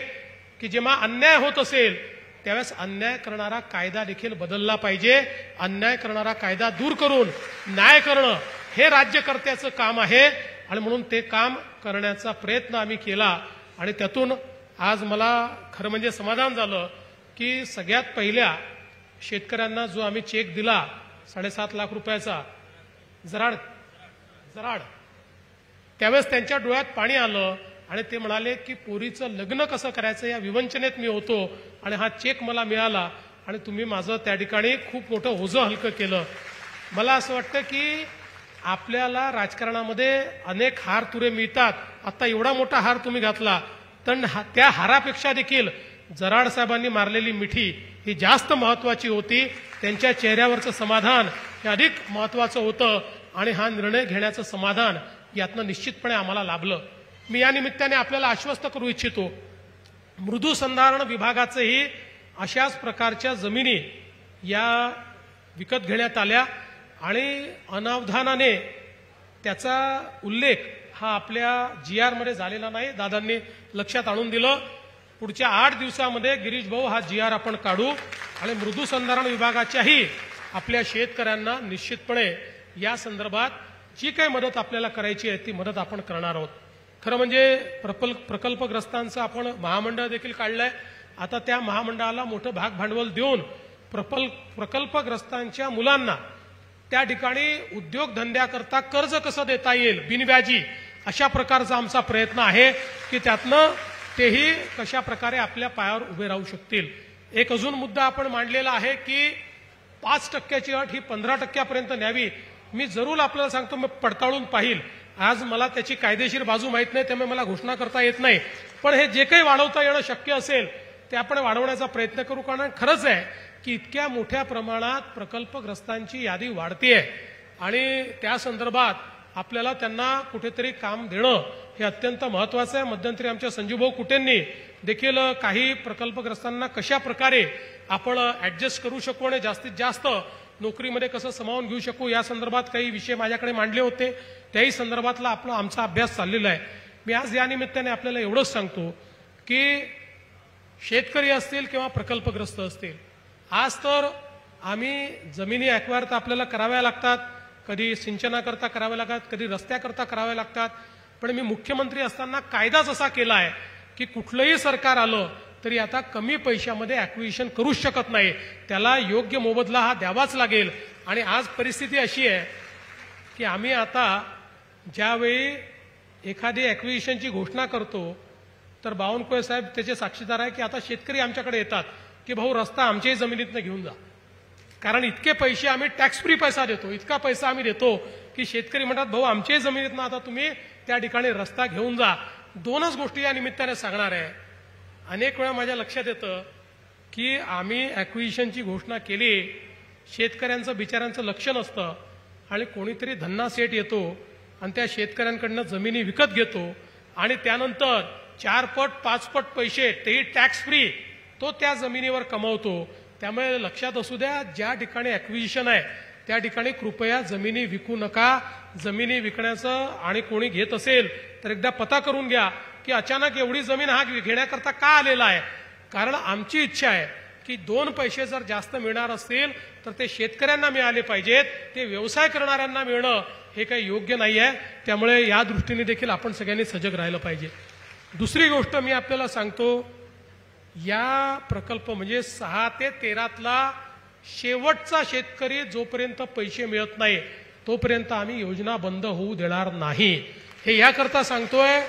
की जेव्हा अन्याय होत असेल त्यावेळेस अन्याय करणारा कायदा देखील बदलला पाहिजे. अन्याय करणारा कायदा दूर करून न्याय करणं हे राज्यकर्त्याचं काम आहे. आणि म्हणून ते काम करण्याचा प्रयत्न आम्ही केला. आणि त्यातून आज मला खरं म्हणजे समाधान झालं की सगळ्यात पहिल्या शेतकऱ्यांना जो आम्ही चेक दिला 7.5 लाख रुपयाचा जराड, त्यावेळेस त्यांच्या डोळ्यात पाणी आलं आणि ते म्हणाले की पोरीचं लग्न कसं करायचं या विवंचनेत मी होतो आणि हा चेक मला मिळाला आणि तुम्ही माझं त्या ठिकाणी खूप मोठं ओझं हलकं केलं. मला असं वाटतं की आपल्याला राजकारणामध्ये अनेक हार तुरे मिळतात. आता एवढा मोठा हार तुम्ही घातला, तर त्या हारापेक्षा देखील जराड साहेबांनी मारलेली मिठी ही जास्त महत्वाची होती. त्यांच्या चेहऱ्यावरचं समाधान हे अधिक महत्वाचं होतं. आणि हा निर्णय घेण्याचं समाधान यातनं निश्चितपणे आम्हाला लाभलं. मी या निमित्ताने आपल्याला आश्वस्त करू इच्छितो, मृदूसंधारण विभागाचेही अशाच प्रकारच्या जमिनी या विकत घेण्यात आल्या आणि अनावधानाने त्याचा उल्लेख हा आपल्या GR मध्ये झालेला नाही. दादांनी लक्षात आणून दिलं. पुढच्या 8 दिवसामध्ये गिरीश भाऊ हा GR आपण काढू आणि मृदूसंधारण विभागाच्याही आपल्या शेतकऱ्यांना निश्चितपणे या संदर्भात जी काही मदत आपल्याला करायची आहे ती मदत आपण करणार आहोत. खरं म्हणजे प्रकल्पग्रस्तांचं आपण महामंडळ देखील काढलंय. आता त्या महामंडळाला मोठं भागभांडवल देऊन प्रकल्पग्रस्तांच्या मुलांना त्या ठिकाणी उद्योगधंद्याकरता कर्ज कसं देता येईल बिनव्याजी, अशा प्रकारचा आमचा प्रयत्न आहे की त्यातनं तेही कशा प्रकारे आपल्या पायावर उभे राहू शकतील. एक अजून मुद्दा आपण मांडलेला आहे की 5% अट ही 15% न्यावी. मी जरूर आपल्याला सांगतो, मी पडताळून पाहिल. आज मला त्याची कायदेशीर बाजू माहीत नाही, त्यामुळे मला घोषणा करता येत नाही. पण हे जे काही वाढवता येणं शक्य असेल ते आपण वाढवण्याचा प्रयत्न करू. कारण खरंच आहे की इतक्या मोठ्या प्रमाणात प्रकल्पग्रस्तांची यादी वाढतेय आणि त्या संदर्भात आपल्याला त्यांना कुठेतरी काम देणं हे अत्यंत महत्वाचं आहे. मध्यंतरी आमच्या संजूभाऊ कुटेंनी देखील काही प्रकल्पग्रस्तांना कशा प्रकारे आपण ऍडजस्ट करू शकू आणि जास्तीत जास्त नोकरीमध्ये कसं सामावून घेऊ शकू या संदर्भात काही विषय माझ्याकडे मांडले होते. त्याही संदर्भातला आमचा अभ्यास चाललेला आहे. मी आज या निमित्ताने आपल्याला एवढंच सांगतो की शेतकरी असतील किंवा प्रकल्पग्रस्त असतील, आज तर आम्ही जमिनी ॲक्वायर तर आपल्याला कराव्या लागतात, कधी सिंचनाकरता कराव्या लागतात, कधी रस्त्याकरता कराव्या लागतात. पण मी मुख्यमंत्री असताना कायदाच असा केला आहे की कुठलंही सरकार आलं तरी आता कमी पैशामध्ये ॲक्विजिशन करूच शकत नाही, त्याला योग्य मोबदला हा द्यावाच लागेल. आणि आज परिस्थिती अशी आहे की आम्ही आता ज्यावेळी एखादी ॲक्विजिशनची घोषणा करतो तर बावनकुळे साहेब त्याचे साक्षीदार आहे की आता शेतकरी आमच्याकडे येतात की भाऊ रस्ता आमच्याही जमिनीतनं घेऊन जा, कारण इतके पैसे आम्ही टॅक्स फ्री पैसा देतो, इतका पैसा आम्ही देतो की शेतकरी म्हणतात भाऊ आमच्याही जमिनीतनं आता तुम्ही त्या ठिकाणी रस्ता घेऊन जा. दोनच गोष्टी या निमित्ताने सांगणार आहे. अनेक वेळा माझ्या लक्षात येतं की आम्ही ॲक्विजिशनची घोषणा केली, शेतकऱ्यांचं बिचाऱ्यांचं लक्ष नसतं आणि कोणीतरी धन्ना सेट येतो आणि त्या शेतकऱ्यांकडनं जमिनी विकत घेतो आणि त्यानंतर 4 पट 5 पट पैसे तेही टॅक्स फ्री तो त्या जमिनीवर कमावतो. त्यामुळे लक्षात असू द्या, ज्या ठिकाणी ॲक्विजिशन आहे त्या ठिकाणी कृपया जमिनी विकू नका. जमिनी विकण्याचं आणि कोणी घेत असेल तर एकदा पता करून घ्या की अचानक एवढी जमीन हा घेण्याकरता का आलेला आहे. कारण आमची इच्छा आहे की 2 पैसे जर जास्त मिळणार असतील तर ते शेतकऱ्यांना मिळाले पाहिजेत, ते व्यवसाय करणाऱ्यांना मिळणं हे काही योग्य नाही आहे. त्यामुळे या दृष्टीने देखील आपण सगळ्यांनी सजग राहिलं पाहिजे. दुसरी गोष्ट मी आपल्याला सांगतो, या प्रकल्प म्हणजे 6 ते 13तला शेवटचा शेतकरी जोपर्यंत पैसे मिळत नाही तोपर्यंत आम्ही योजना बंद होऊ देणार नाही. हे याकरता सांगतोय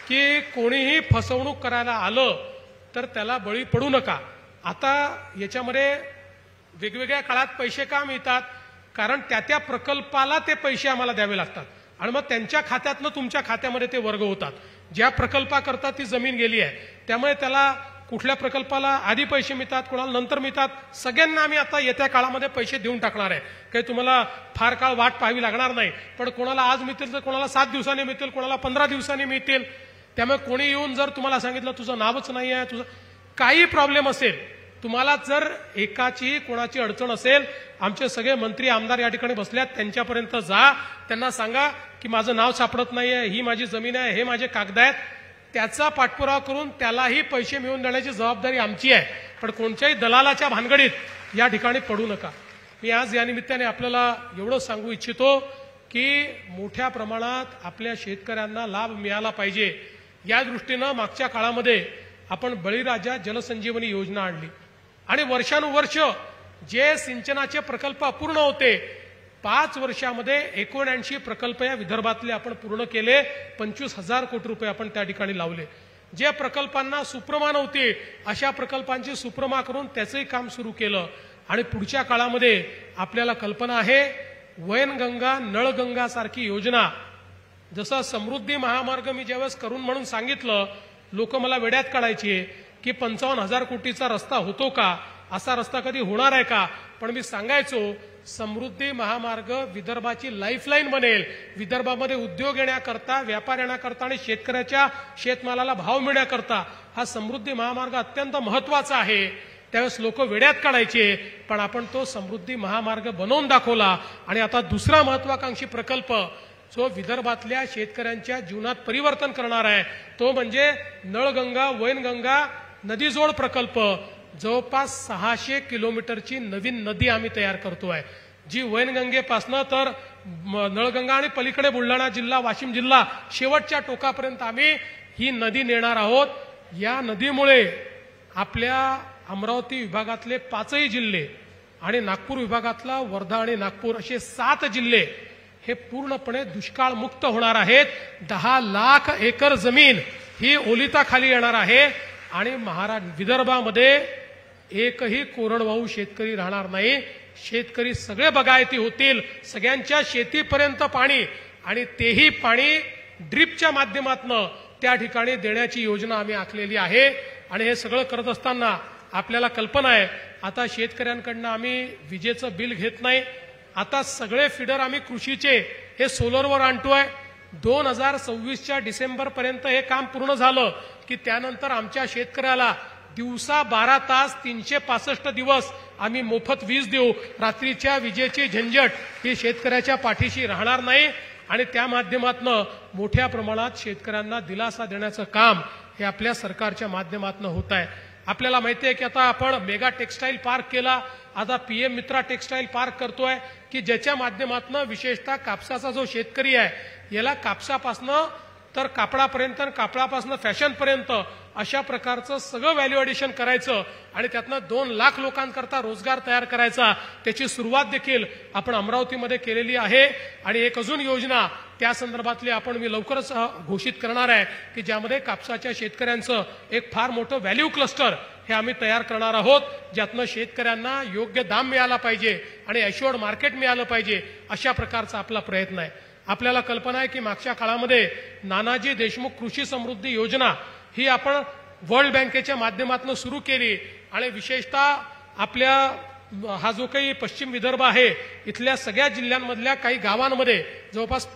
की कोणीही फसवणूक करायला आलं तर त्याला बळी पडू नका. आता याच्यामध्ये वेगवेगळ्या काळात पैसे का मिळतात, कारण त्या प्रकल्पाला ते पैसे आम्हाला द्यावे लागतात आणि मग त्यांच्या खात्यातनं तुमच्या खात्यामध्ये ते वर्ग होतात. ज्या प्रकल्पाकरता ती जमीन गेली आहे त्यामुळे त्याला कुठल्या प्रकल्पाला आधी पैसे मिळतात, कोणाला नंतर मिळतात, सगळ्यांना आम्ही आता येत्या काळामध्ये पैसे देऊन टाकणार आहे. काही तुम्हाला फार काळ वाट पाहावी लागणार नाही. पण कोणाला आज मिळतील तर कोणाला 7 दिवसांनी मिळतील, कोणाला 15 दिवसांनी मिळतील. त्यामुळे कोणी येऊन जर तुम्हाला सांगितलं तुझं नावच नाही आहे, तुझं काही प्रॉब्लेम असेल, तुम्हाला जर एकाची कोणाची अडचण असेल, आमचे सगळे मंत्री आमदार या ठिकाणी बसल्यात, त्यांच्यापर्यंत जा, त्यांना सांगा की माझं नाव सापडत नाहीये, ही माझी जमीन आहे, हे माझे कागद आहेत. त्याचा पाठपुरावा करून त्यालाही पैसे मिळवून देण्याची जबाबदारी आमची आहे. पण कोणत्याही दलालाच्या भानगडीत या ठिकाणी पडू नका. मी आज या निमित्ताने आपल्याला एवढं सांगू इच्छितो की मोठ्या प्रमाणात आपल्या शेतकऱ्यांना लाभ मिळाला पाहिजे. या दृष्टीनं मागच्या काळामध्ये आपण बळीराजा जलसंजीवनी योजना आणली आणि वर्षानुवर्ष जे सिंचनाचे प्रकल्प अपूर्ण होते 5 वर्षामध्ये 79 प्रकल्प या विदर्भातले आपण पूर्ण केले. 25,000 कोटी रुपये आपण त्या ठिकाणी लावले. जे प्रकल्पांना सुप्रमा नव्हती अशा प्रकल्पांची सुप्रमा करून त्याचंही काम सुरू केलं. आणि पुढच्या काळामध्ये आपल्याला कल्पना आहे वैनगंगा नळगंगा सारखी योजना, जसं समृद्धी महामार्ग मी ज्यावेळेस करून म्हणून सांगितलं, लोक मला वेड्यात काढायचे की 55,000 कोटीचा रस्ता होतो का, असा रस्ता कधी होणार आहे का. पण मी सांगायचो समृद्धी महामार्ग विदर्भाची लाईफलाईन बनेल. विदर्भामध्ये उद्योग येण्याकरता, व्यापार येण्याकरता आणि शेतकऱ्याच्या शेतमालाला भाव मिळण्याकरता हा समृद्धी महामार्ग अत्यंत महत्वाचा आहे. त्यावेळेस लोक वेड्यात काढायचे, पण आपण तो समृद्धी महामार्ग बनवून दाखवला. आणि आता दुसरा महत्वाकांक्षी प्रकल्प जो विदर्भातल्या शेतकऱ्यांच्या जीवनात परिवर्तन करणार आहे तो म्हणजे नळगंगा वैनगंगा नदीजोड प्रकल्प. जवळपास 600 किलोमीटरची नवीन नदी आम्ही तयार करतोय. जी वैनगंगेपासनं तर नळगंगा आणि पलीकडे बुलढाणा जिल्हा, वाशिम जिल्हा शेवटच्या टोकापर्यंत आम्ही ही नदी नेणार आहोत. या नदीमुळे आपल्या अमरावती विभागातले 5ही जिल्हे आणि नागपूर विभागातला वर्धा आणि नागपूर असे 7 जिल्हे हे पूर्णपणे दुष्काळ मुक्त होणार आहेत. 10 लाख एकर जमीन ही ओलिताखाली येणार आहे आणि विदर्भामध्ये एकही कोरडवाहू शेतकरी राहणार नाही. शेतकरी सगळे बागायती होतील, सगळ्यांच्या शेतीपर्यंत पाणी, आणि तेही पाणी ड्रिपच्या माध्यमातून त्या ठिकाणी देण्याची योजना आम्ही आखलेली आहे. आणि हे सगळं करत असताना आपल्याला कल्पना आहे, आता शेतकऱ्यांकडनं आम्ही विजेचं बिल घेत नाही. आता सगळे फिडर आम्ही कृषीचे हे सोलरवर आणतोय. 2026च्या डिसेंबरपर्यंत हे काम पूर्ण झालं की त्यानंतर आमच्या शेतकऱ्याला दिवसा 12 तास 365 दिवस आम्ही मोफत वीज देऊ. रात्रीच्या विजेची झंझट ही शेतकऱ्याच्या पाठीशी राहणार नाही आणि त्या माध्यमातून मोठ्या प्रमाणात शेतकऱ्यांना दिलासा देण्याचं काम हे आपल्या सरकारच्या माध्यमातून होत आहे. आपल्याला माहिती आहे की आता आपण मेगा टेक्सटाईल पार्क केला, आता PM मित्रा टेक्सटाईल पार्क करतोय की ज्याच्या माध्यमातून विशेषतः कापसाचा जो शेतकरी आहे याला कापसापासनं तर कापडापर्यंत, कापडापासून फॅशनपर्यंत अशा प्रकारचं सगळं व्हॅल्यू ॲडिशन करायचं आणि त्यातनं 2 लाख लोकांकरता रोजगार तयार करायचा. त्याची सुरुवात देखील आपण अमरावतीमध्ये केलेली आहे. आणि एक अजून योजना त्या संदर्भातली मी लवकरच घोषित करणार आहे की ज्यामध्ये कापसाच्या शेतकऱ्यांचं एक फार मोठं व्हॅल्यू क्लस्टर हे आम्ही तयार करणार आहोत, ज्यातनं शेतकऱ्यांना योग्य दाम मिळाला पाहिजे आणि ॲश्युअर्ड मार्केट मिळालं पाहिजे, अशा प्रकारचा आपला प्रयत्न आहे. आपल्याला कल्पना आहे की मागच्या काळामध्ये नानाजी देशमुख कृषी समृद्धी योजना ही आपण वर्ल्ड बँकेच्या माध्यमातून सुरू केली आणि विशेषतः आपल्या हा जो काही पश्चिम विदर्भ आहे इथल्या सगळ्या जिल्ह्यांमधल्या काही गावांमध्ये जवळपास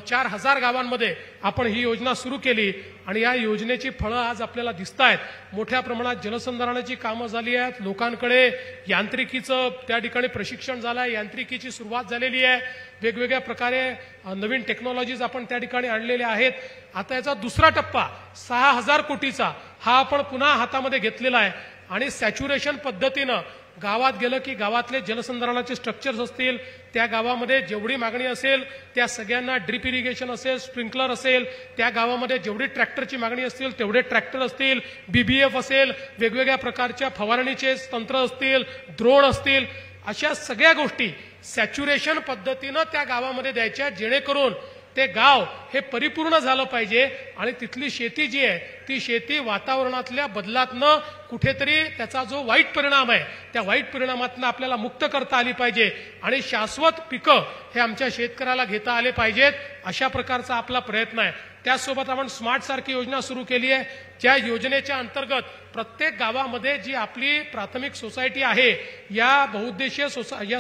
4000 गावांमध्ये आपण ही योजना सुरू केली आणि या योजनेची फळं आज आपल्याला दिसत आहेत. मोठ्या प्रमाणात जलसंधारणाची कामं झाली आहेत, लोकांकडे यांत्रिकीचं त्या ठिकाणी प्रशिक्षण झालं आहे, यांत्रिकीची सुरुवात झालेली आहे, वेगवेगळ्या प्रकारे नवीन टेक्नॉलॉजीज आपण त्या ठिकाणी आणलेल्या आहेत. आता याचा दुसरा टप्पा 6000 कोटीचा हा आपण पुन्हा हातामध्ये घेतलेला आहे आणि सॅच्युरेशन पद्धतीनं गावात गेलं की गावातले जलसंधारणाचे स्ट्रक्चर्स असतील, त्या गावामध्ये जेवढी मागणी असेल त्या सगळ्यांना ड्रिप इरिगेशन असेल, स्प्रिंकलर असेल, त्या गावामध्ये जेवढी ट्रॅक्टरची मागणी असतील तेवढे ट्रॅक्टर असतील, BBF असेल, वेगवेगळ्या प्रकारच्या फवारणीचे तंत्र असतील, ड्रोन असतील, अशा सगळ्या गोष्टी सॅच्युरेशन पद्धतीनं त्या गावामध्ये द्यायच्या, जेणेकरून ते गाव हे परिपूर्ण झालं पाहिजे आणि तिथली शेती जी आहे ती शेती वातावरणातल्या बदलातनं कुठेतरी त्याचा जो वाईट परिणाम आहे त्या वाईट परिणामातनं आपल्याला मुक्त करता आली पाहिजे आणि शाश्वत पिकं हे आमच्या शेतकऱ्याला घेता आले पाहिजेत, अशा प्रकारचा आपला प्रयत्न आहे. त्याचसोबत आपण स्मार्ट सारखी योजना सुरू केली आहे, ज्या योजनेच्या अंतर्गत प्रत्येक गावामध्ये जी आपली प्राथमिक सोसायटी आहे या बहुउद्देशीय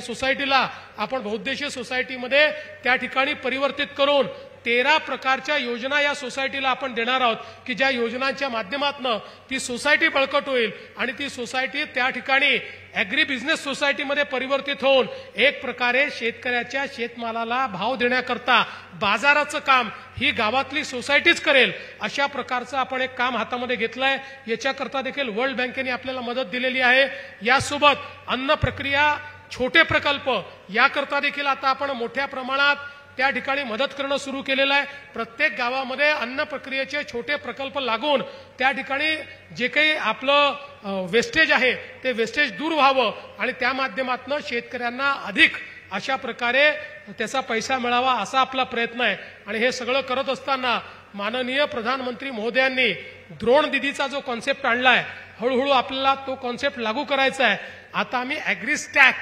सोसायटीला आपण बहुउद्देशीय सोसायटीमध्ये त्या ठिकाणी परिवर्तित करून 13 प्रकारच्या योजना या सोसायटीला आपण देणार आहोत की ज्या योजनांच्या माध्यमातून ती सोसायटी बळकट होईल आणि ती सोसायटी त्या ठिकाणी ॲग्री बिझनेस सोसायटीमध्ये परिवर्तित होऊन एक प्रकारे शेतकऱ्याच्या शेतमालाला भाव देण्याकरता बाजाराचं काम ही गावातली सोसायटीच करेल, अशा प्रकारचं आपण एक काम हातामध्ये घेतलंय. याच्याकरता देखील वर्ल्ड बँकेने आपल्याला मदत दिलेली आहे. यासोबत अन्न प्रक्रिया छोटे प्रकल्प याकरता देखील आता आपण मोठ्या प्रमाणात त्या ठिकाणी मदत करणं सुरू केलेलं आहे. प्रत्येक गावामध्ये अन्न प्रक्रियेचे छोटे प्रकल्प लागून त्या ठिकाणी जे काही आपलं वेस्टेज आहे ते वेस्टेज दूर व्हावं आणि त्या माध्यमातून शेतकऱ्यांना अधिक अशा प्रकारे त्याचा पैसा मिळावा असा आपला प्रयत्न आहे. आणि हे सगळं करत असताना माननीय प्रधानमंत्री महोदयांनी द्रोण दीदीचा जो कॉन्सेप्ट आणलाय, हळूहळू आपल्याला तो कॉन्सेप्ट लागू करायचा आहे. आता आम्ही ॲग्रीस्टॅक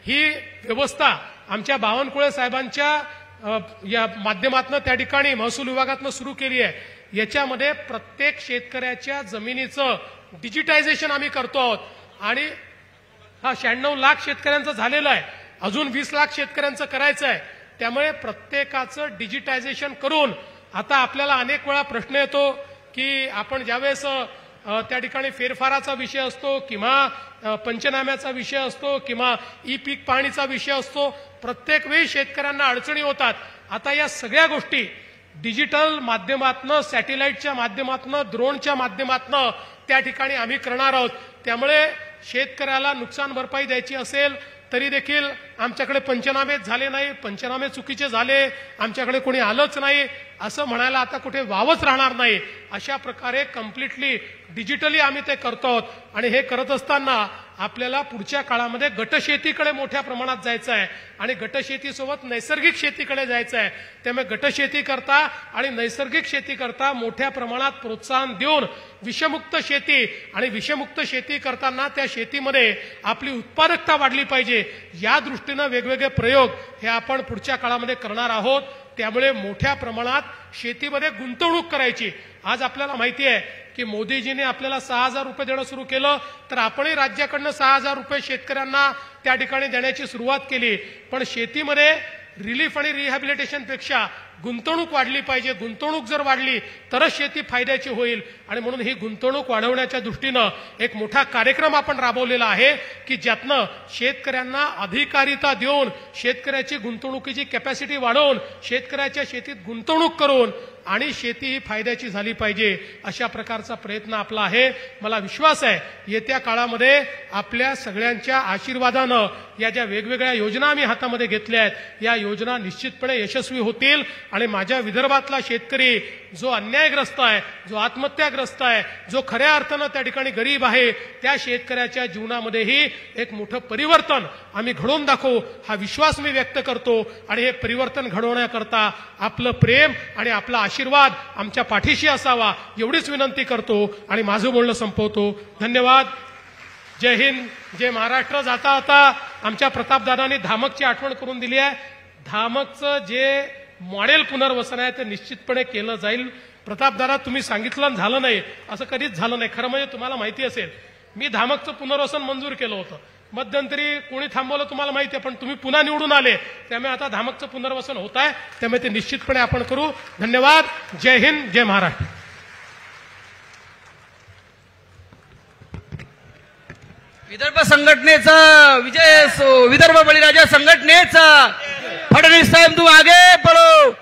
ही व्यवस्था आमच्या बावनकुळे साहेबांच्या या माध्यमातून त्या ठिकाणी महसूल विभागातून सुरू केली आहे. याच्यामध्ये प्रत्येक शेतकऱ्याच्या जमिनीचं डिजिटायझेशन आम्ही करतो आहोत आणि 96 लाख शेतकऱ्यांचं झालेलं आहे, अजून 20 लाख शेतकऱ्यांचं करायचं आहे. त्यामुळे प्रत्येकाचं डिजिटायझेशन करून आता आपल्याला अनेक वेळा प्रश्न येतो की आपण ज्यावेळेस त्या ठिकाणी फेरफाराचा विषय असतो किंवा पंचनाम्याचा विषय असतो किंवा पीक पाहणीचा विषय असतो, प्रत्येक वेळी शेतकऱ्यांना अडचणी होतात. आता या सगळ्या गोष्टी डिजिटल माध्यमातनं, सॅटेलाइटच्या माध्यमातनं, ड्रोनच्या माध्यमातनं त्या ठिकाणी आम्ही करणार आहोत. त्यामुळे शेतकऱ्याला नुकसान भरपाई द्यायची असेल तरी देखील आमच्याकडे पंचनामे झाले नाही, पंचनामे चुकीचे झाले, आमच्याकडे कोणी आलंच नाही असं म्हणायला आता कुठे वावच राहणार नाही. अशा प्रकारे कम्प्लिटली डिजिटली आम्ही ते करतो आणि हे करत असताना आपल्याला पुढच्या काळामध्ये गटशेतीकडे मोठ्या प्रमाणात जायचं आहे आणि गटशेतीसोबत नैसर्गिक शेतीकडे जायचं आहे. त्यामुळे गटशेती करता आणि नैसर्गिक शेती करता मोठ्या प्रमाणात प्रोत्साहन देऊन विषमुक्त शेती आणि विषमुक्त शेती करताना त्या शेतीमध्ये आपली उत्पादकता वाढली पाहिजे या दृष्टीनं वेगवेगळे प्रयोग हे आपण पुढच्या काळामध्ये करणार आहोत. त्यामुळे मोठ्या प्रमाणात शेतीमध्ये गुंतवणूक करायची. आज आपल्याला माहिती आहे की मोदीजींनी आपल्याला 6,000 रुपये देणं सुरू केलं तर आपणही राज्याकडनं 6,000 रुपये शेतकऱ्यांना त्या ठिकाणी देण्याची सुरुवात केली. पण शेतीमध्ये रिलीफ आणि रिहॅबिलिटेशन पेक्षा गुंतवणूक वाढली पाहिजे. गुंतवणूक जर वाढली तरच शेती फायद्याची होईल आणि म्हणून ही गुंतवणूक वाढवण्याच्या दृष्टीनं एक मोठा कार्यक्रम आपण राबवलेला आहे की ज्यातनं शेतकऱ्यांना अधिकारिता देऊन शेतकऱ्याची गुंतवणुकीची कॅपॅसिटी वाढवून शेतकऱ्याच्या शेतीत गुंतवणूक करून आणि शेती ही फायद्याची झाली पाहिजे अशा प्रकारचा प्रयत्न आपला आहे. मला विश्वास आहे येत्या काळामध्ये आपल्या सगळ्यांच्या आशीर्वादानं या ज्या वेगवेगळ्या योजना आम्ही हातामध्ये घेतल्या आहेत या योजना निश्चितपणे यशस्वी होतील आणि माझ्या विदर्भातला शेतकरी जो अन्यायग्रस्त आहे, जो आत्महत्याग्रस्त आहे, जो खऱ्या अर्थानं त्या ठिकाणी गरीब आहे त्या शेतकऱ्याच्या जीवनामध्येही एक मोठं परिवर्तन आम्ही घडवून दाखवू हा विश्वास मी व्यक्त करतो आणि हे परिवर्तन घडवण्याकरता आपलं प्रेम आणि आपला आशीर्वाद आमच्या पाठीशी असावा एवढीच विनंती करतो आणि माझं बोलणं संपवतो. धन्यवाद. जय हिंद, जय महाराष्ट्र. जाता आता आमच्या प्रतापदादांनी धामकची आठवण करून दिली आहे. धामकचं जे मॉडेल पुनर्वसन आहे ते निश्चितपणे केलं जाईल. प्रतापदादा तुम्ही सांगितलं झालं नाही असं कधीच झालं नाही. खरं म्हणजे तुम्हाला माहिती असेल मी धामकचं पुनर्वसन मंजूर केलं होतं. मध्यंतरी कोणी थांबवलं तुम्हाला माहिती आहे पण तुम्ही पुन्हा निवडून आले त्यामुळे आता धामकचं पुनर्वसन होत आहे. त्यामुळे ते निश्चितपणे आपण करू. धन्यवाद. जय हिंद, जय महाराष्ट्र. विदर्भ संघटनेचा विजय असो. विदर्भ बळीराजा संघटनेचा. फडणवीस साहेब तू आगे पळो.